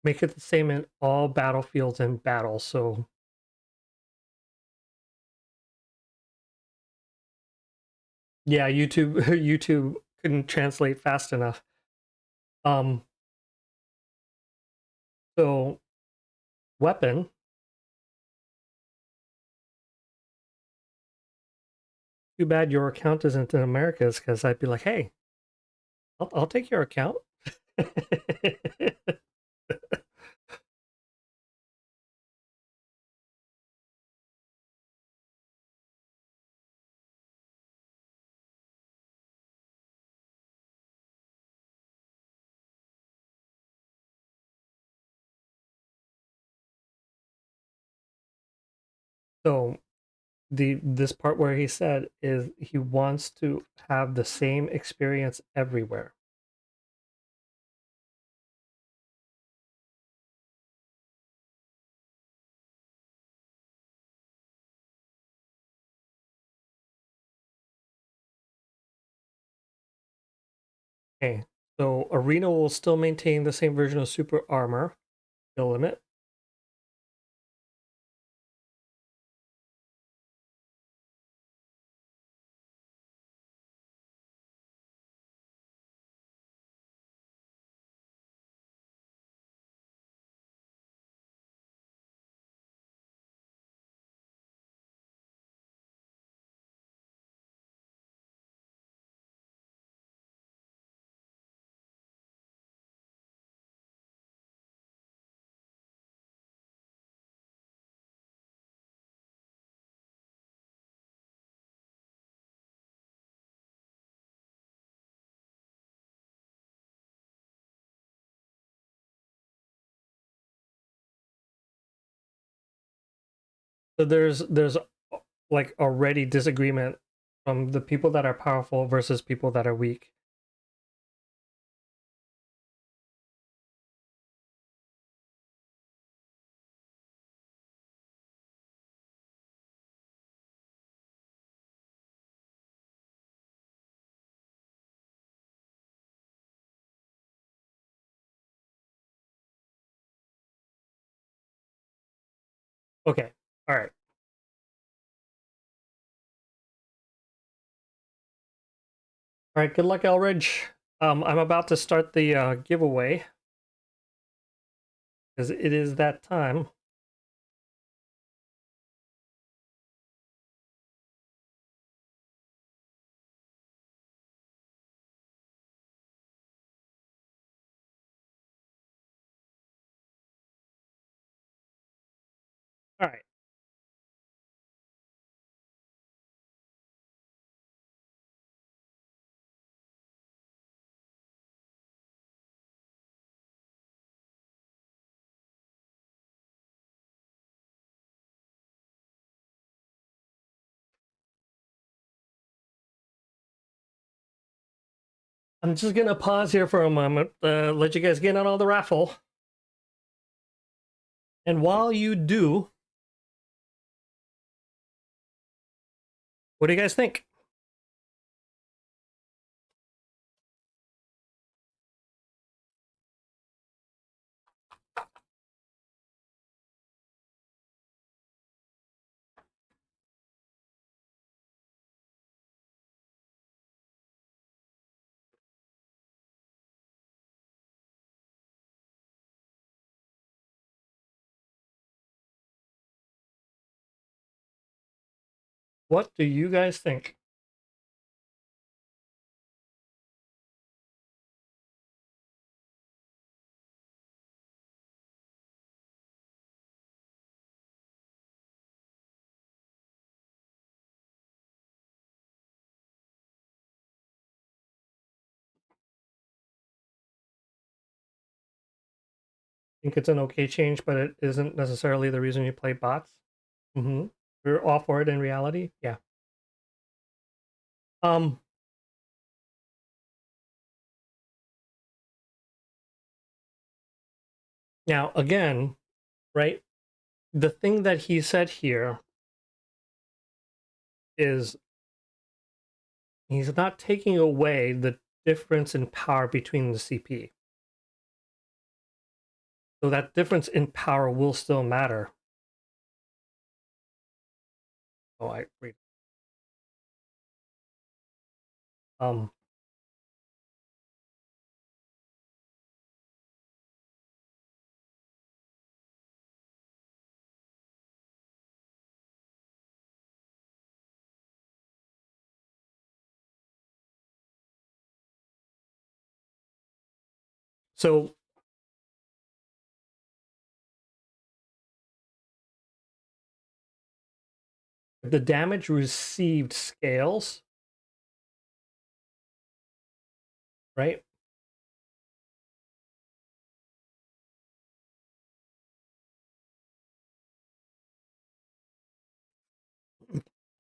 Make it the same in all battlefields and battles. So yeah, YouTube YouTube couldn't translate fast enough. So weapon. Too bad your account isn't in America's, because I'd be like, hey, I'll take your account. So this part where he said is he wants to have the same experience everywhere. Okay, so Arena will still maintain the same version of super armor, skill limit. So there's like already disagreement from the people that are powerful versus people that are weak. Okay, all right. All right, good luck, Elridge. I'm about to start the giveaway because it is that time. All right. I'm just gonna pause here for a moment, let you guys get on all the raffle. And while you do, what do you guys think? What do you guys think? Think it's an okay change, but it isn't necessarily the reason you play bots. Mm-hmm. We're all for it in reality. Yeah. Um. Now again, right? The thing that he said here is he's not taking away the difference in power between the CP. So that difference in power will still matter. Oh, I agree. Um. So the damage received scales, right?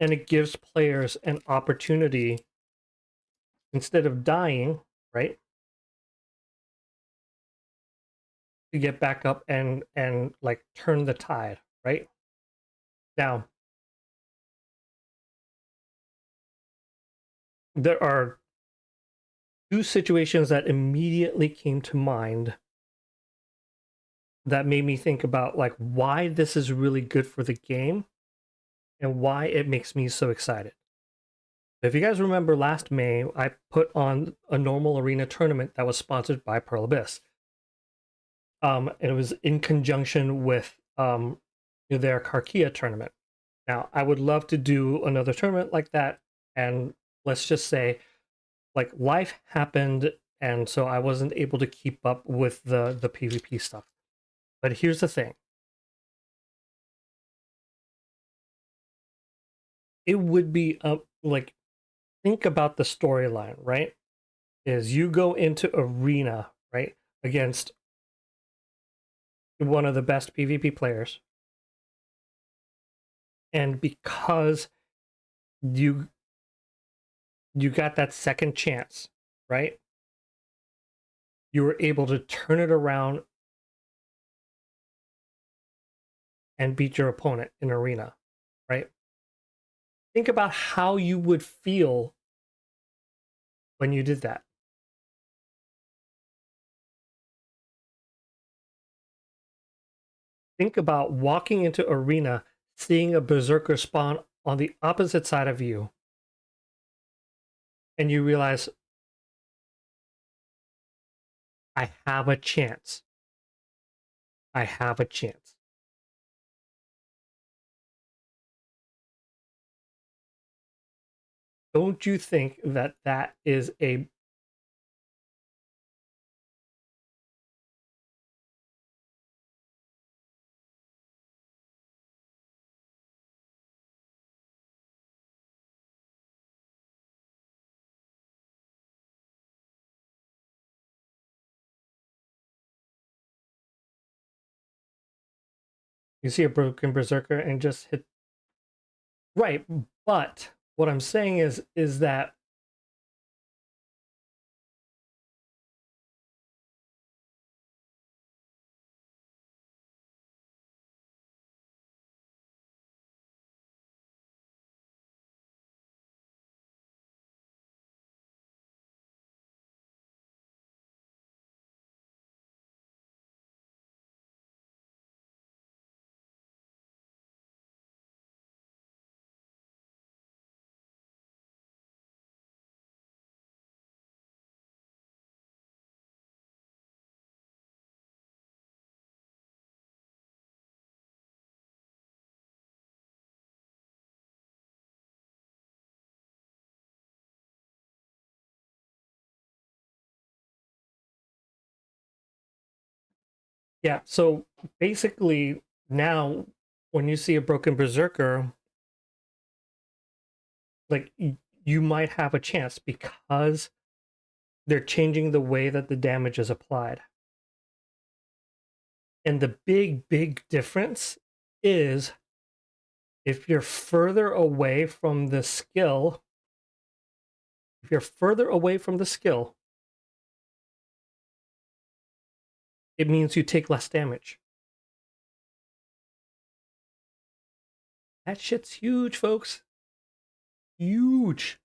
and it gives players an opportunity, instead of dying, right, to get back up and like turn the tide, right? Now, there are two situations that immediately came to mind that made me think about like why this is really good for the game and why it makes me so excited. If you guys remember last May, I put on a normal arena tournament that was sponsored by Pearl Abyss. And it was in conjunction with their Karkia tournament. Now, I would love to do another tournament like that, and let's just say, like, life happened, and so I wasn't able to keep up with the PvP stuff. But here's the thing. It would be like, think about the storyline, right? Is you go into arena, right, against one of the best PvP players, and because you got that second chance, right? You were able to turn it around and beat your opponent in arena, right? Think about how you would feel when you did that. Think about walking into arena, seeing a berserker spawn on the opposite side of you, and you realize, I have a chance. I have a chance. Don't you think that that is a... You see a broken berserker and just hit... Right, but what I'm saying is that yeah, so basically now when you see a broken berserker, like you might have a chance because they're changing the way that the damage is applied. And the big difference is if you're further away from the skill, it means you take less damage. That shit's huge, folks. Huge.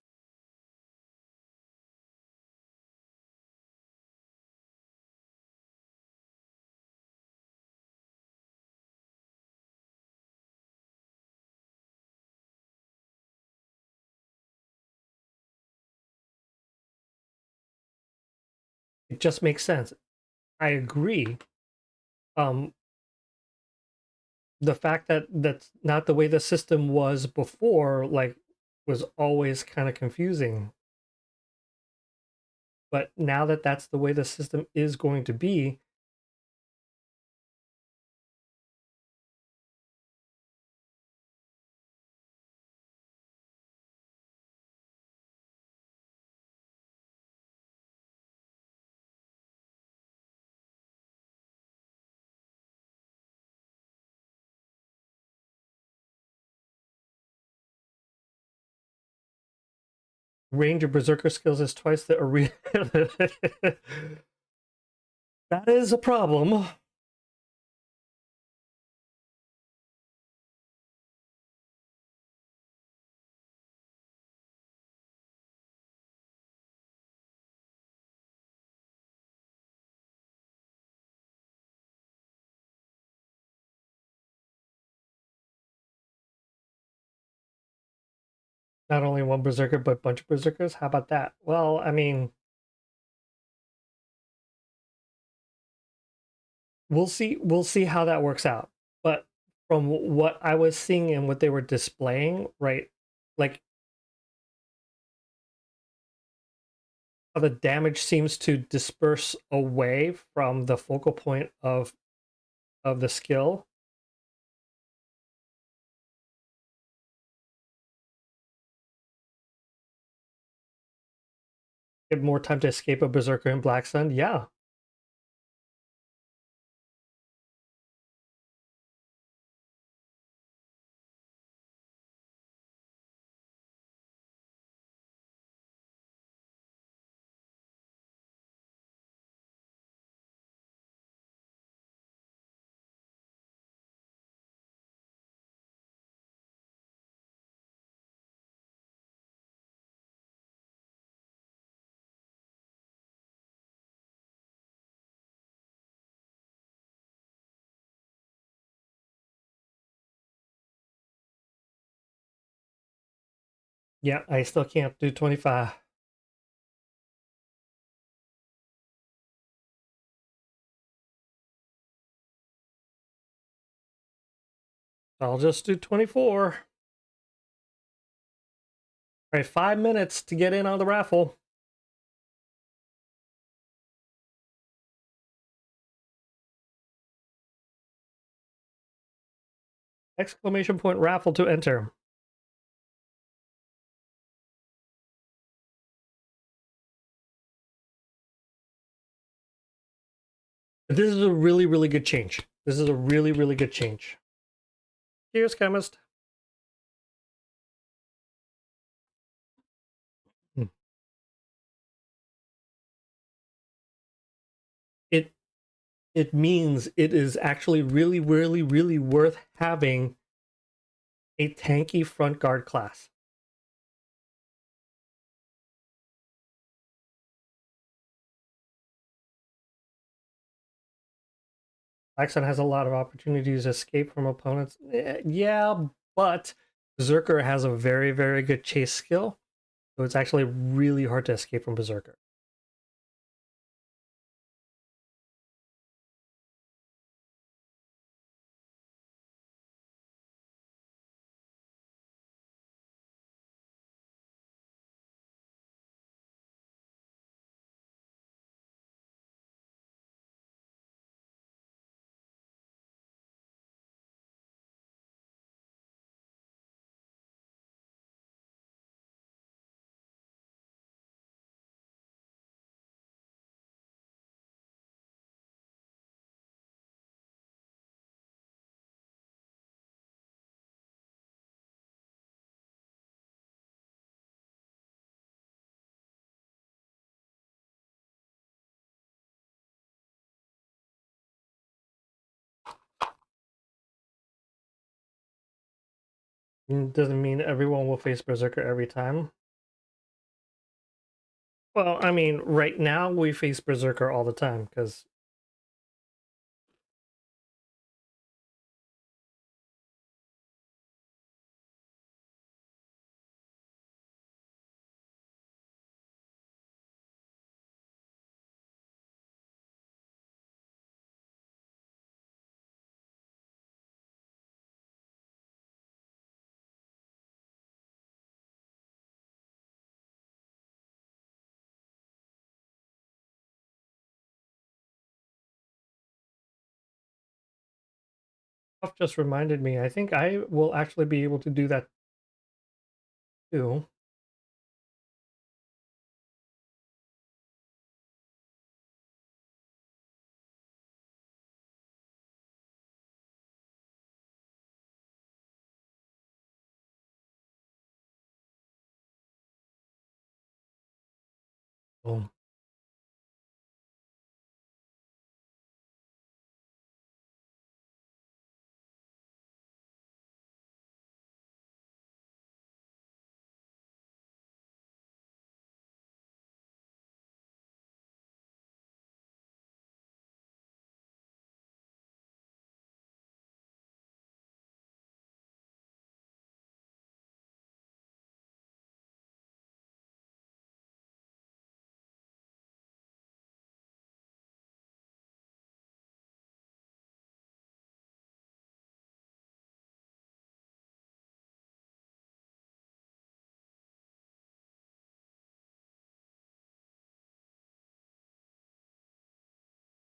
It just makes sense. I agree. The fact that that's not the way the system was before, like, was always kind of confusing. But now that that's the way the system is going to be, Range of Berserker skills is twice the arena. That is a problem. Not only one Berserker, but a bunch of Berserkers? How about that? Well, I mean, we'll see how that works out. But from what I was seeing and what they were displaying, right, like how the damage seems to disperse away from the focal point of the skill. Get more time to escape a Berserker in Black Sun. Yeah. Yeah, I still can't do 25. I'll just do 24. All right, 5 minutes to get in on the raffle. Exclamation point raffle to enter. This is a really, really good change. This is a really, really good change. Cheers, chemist. It it means it is actually really, really, really worth having a tanky front guard class. Blacksun has a lot of opportunities to escape from opponents. Yeah, but Berserker has a very, very good chase skill. So it's actually really hard to escape from Berserker. Doesn't mean everyone will face Berserker every time. Well, I mean, right now we face Berserker all the time because Puff just reminded me. I think I will actually be able to do that too. Oh.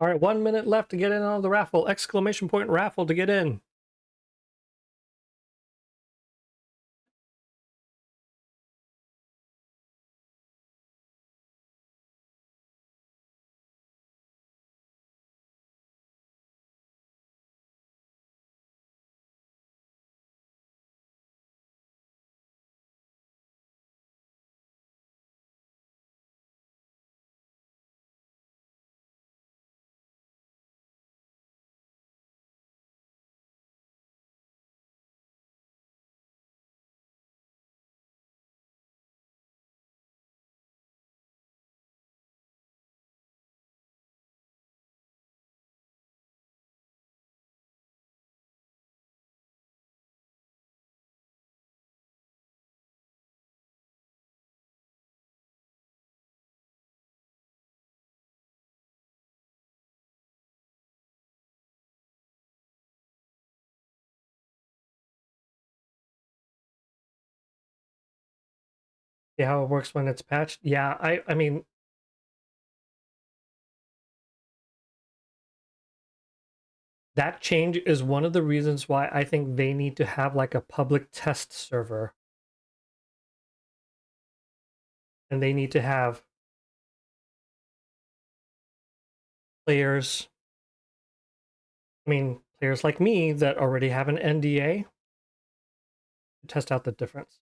All right, 1 minute left to get in on the raffle. Exclamation point raffle to get in. See how it works when it's patched? Yeah, I mean, that change is one of the reasons why I think they need to have like a public test server. And they need to have players, I mean, players like me that already have an NDA to test out the difference.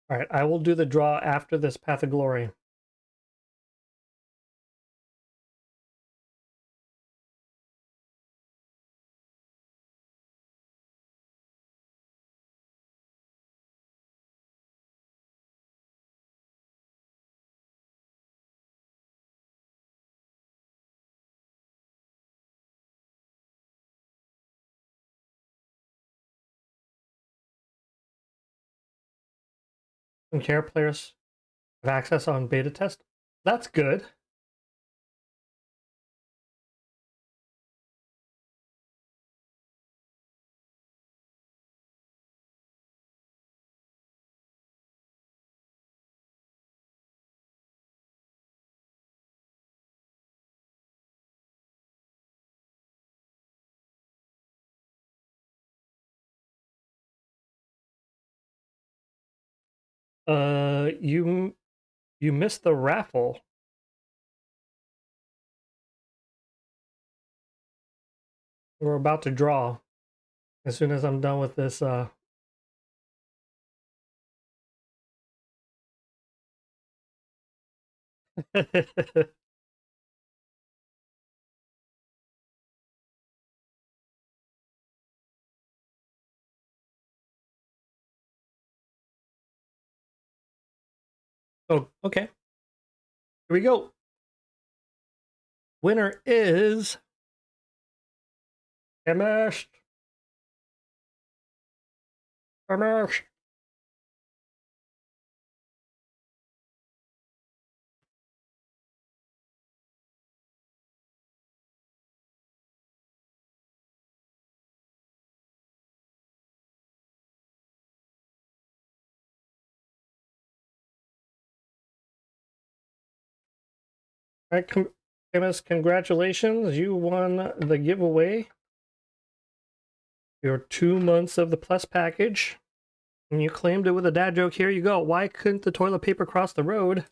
All right, I will do the draw after this Path of Glory. And care players have access on beta test. That's good. You missed the raffle. We're about to draw as soon as I'm done with this. Oh, okay. Here we go. Winner is Amish. Amish. All right, Chemist, congratulations. You won the giveaway. Your 2 months of the Plus package. And you claimed it with a dad joke. Here you go. Why couldn't the toilet paper cross the road?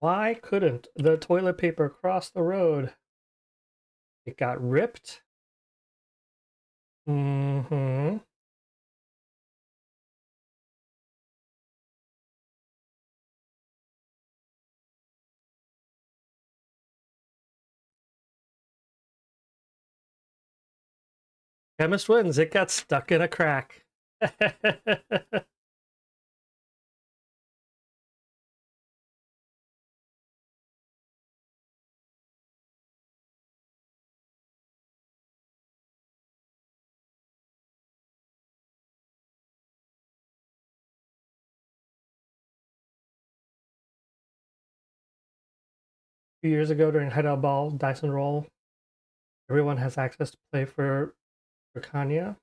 Why couldn't the toilet paper cross the road? It got ripped. Mm-hmm. Chemist wins. It got stuck in a crack. A few years ago during Hideout Ball, Dyson Roll, everyone has access to play for Kanya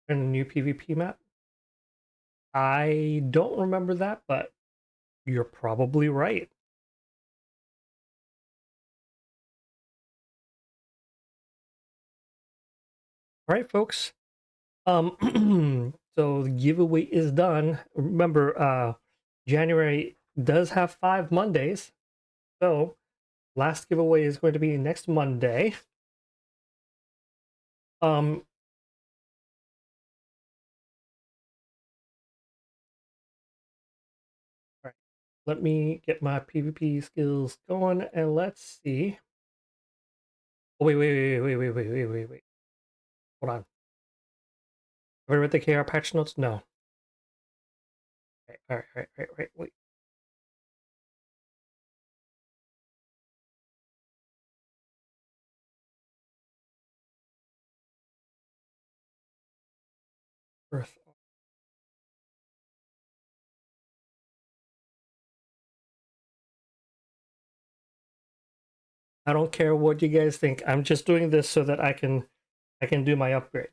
and a new PvP map. I don't remember that, but you're probably right. All right, folks. So the giveaway is done. Remember, January does have 5 Mondays. So last giveaway is going to be next Monday. Um, all right. Let me get my PvP skills going and let's see. Oh, wait. Hold on. Have I read the KR patch notes? No. All right. Wait. Earth. I don't care what you guys think. I'm just doing this so that I can do my upgrade.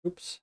Oops.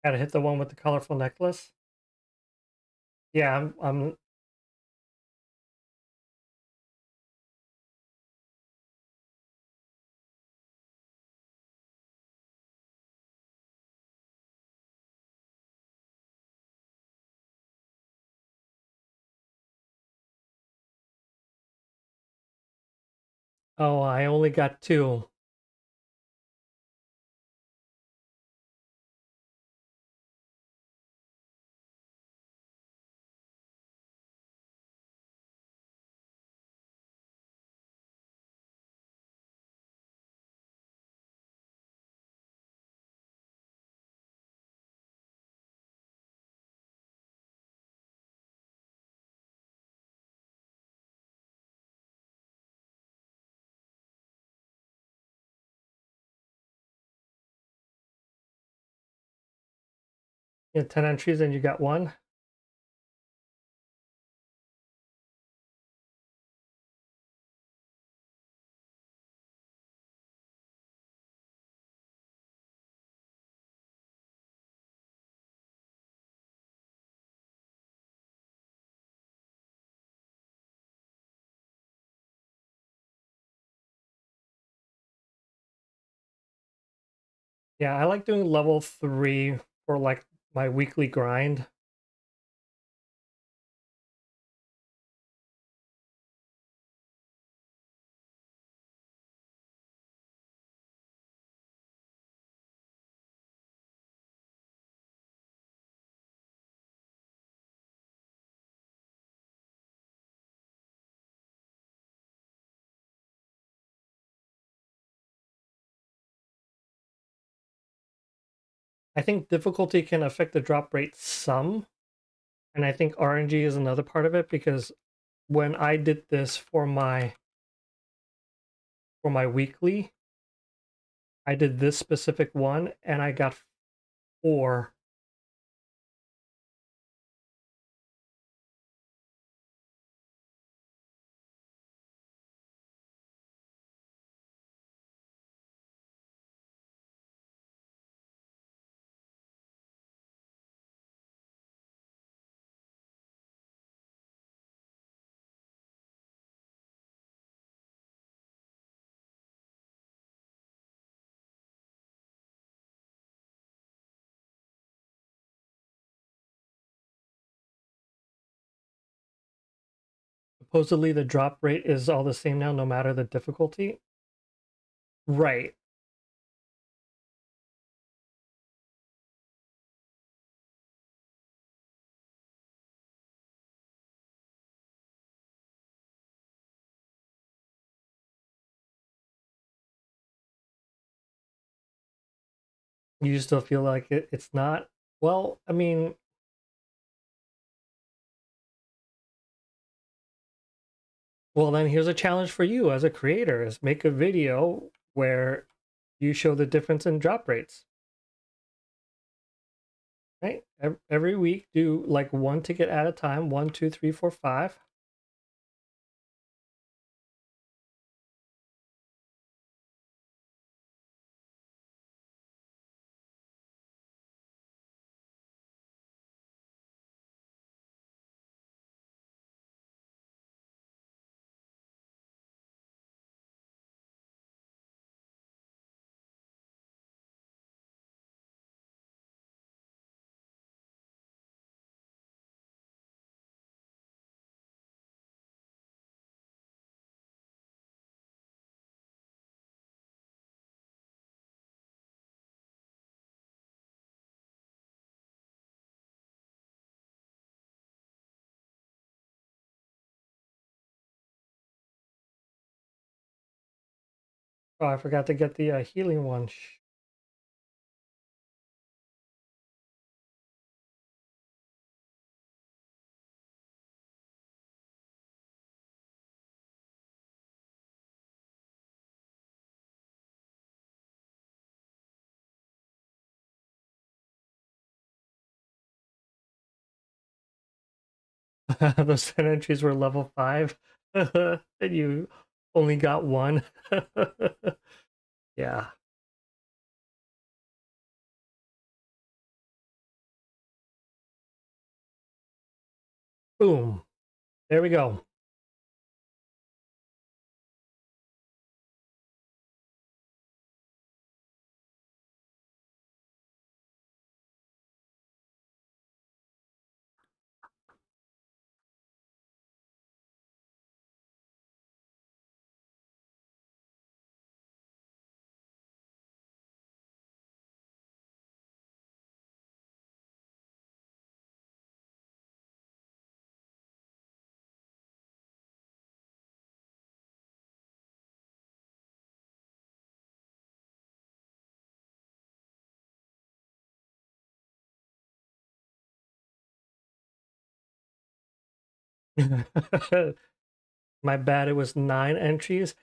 Gotta hit the one with the colorful necklace. Yeah, I'm Oh, I only got 2. You had 10 entries and you got 1. Yeah, I like doing level 3 for like my weekly grind. I think difficulty can affect the drop rate some, and I think RNG is another part of it because when I did this for my weekly, I did this specific one and I got 4. Supposedly the drop rate is all the same now, no matter the difficulty. Right. You still feel like it's not? Well, I mean, well, then here's a challenge for you as a creator: is make a video where you show the difference in drop rates. Right? Every week, do like 1 ticket at a time. 1, 2, 3, 4, 5. Oh, I forgot to get the healing one. Those 10 entries were level 5, and you only got 1. Yeah. Boom. There we go. My bad, it was 9 entries.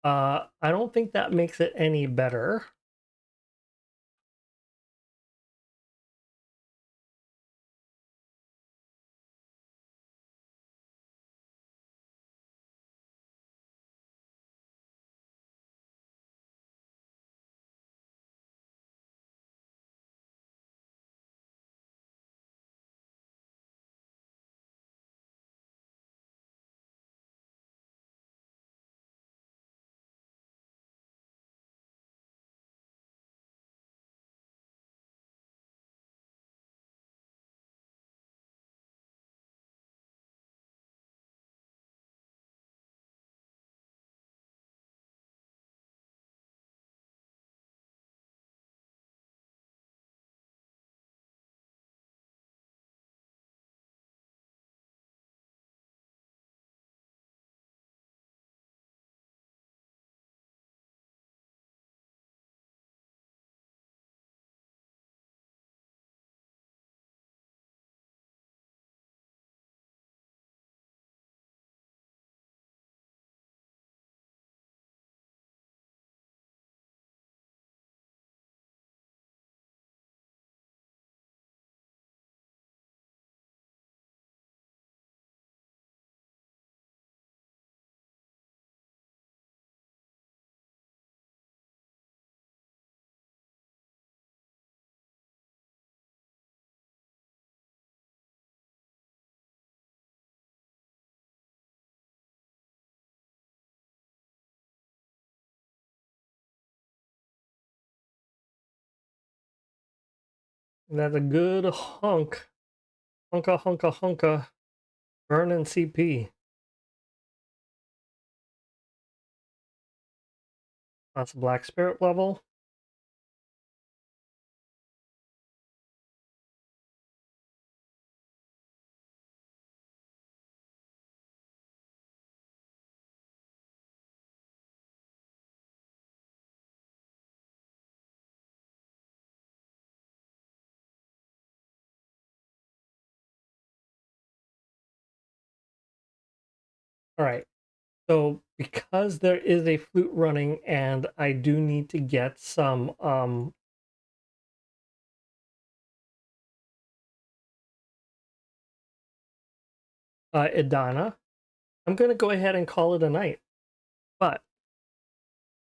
I don't think that makes it any better. That's a good hunk. Hunka. Burning CP. That's Black Spirit level. All right. So because there is a flute running and I do need to get some Idana, I'm going to go ahead and call it a night. But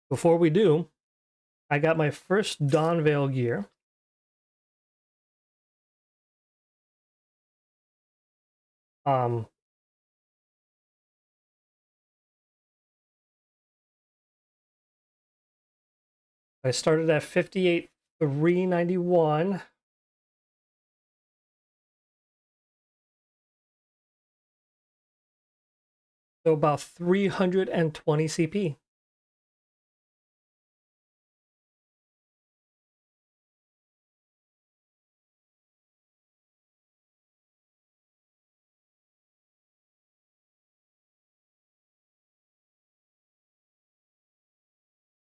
before we do, I got my first Dawnveil gear. I started at 58,391. So about 320 CP.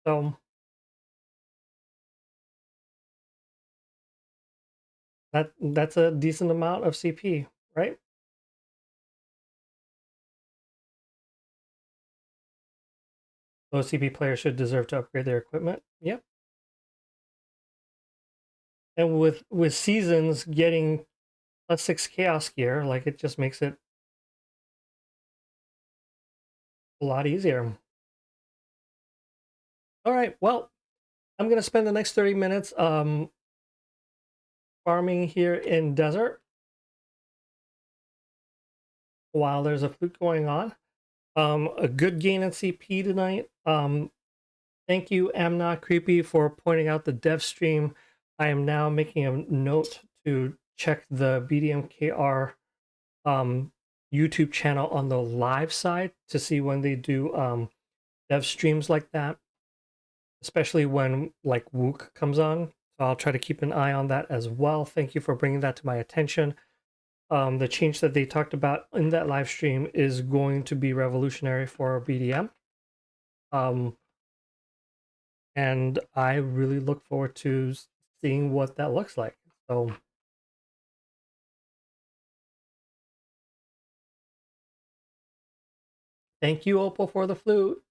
So that's a decent amount of CP, right? Low CP players should deserve to upgrade their equipment. Yep. And with seasons getting +6 chaos gear, like it just makes it a lot easier. All right, well, I'm gonna spend the next 30 minutes farming here in desert. while there's a flute going on. A good gain in CP tonight. Thank you, Am Not Creepy, for pointing out the dev stream. I am now making a note to check the BDMKR YouTube channel on the live side to see when they do dev streams like that, especially when like Wook comes on. So I'll try to keep an eye on that as well. Thank you for bringing that to my attention. The change that they talked about in that live stream is going to be revolutionary for BDM. And I really look forward to seeing what that looks like. So thank you, Opal, for the flute.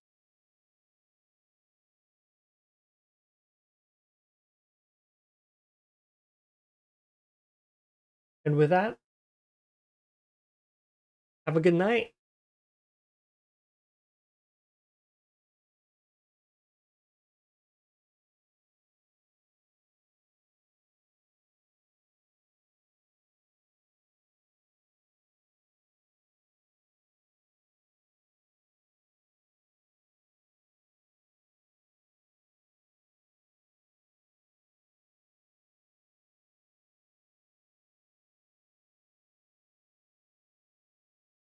And with that, have a good night.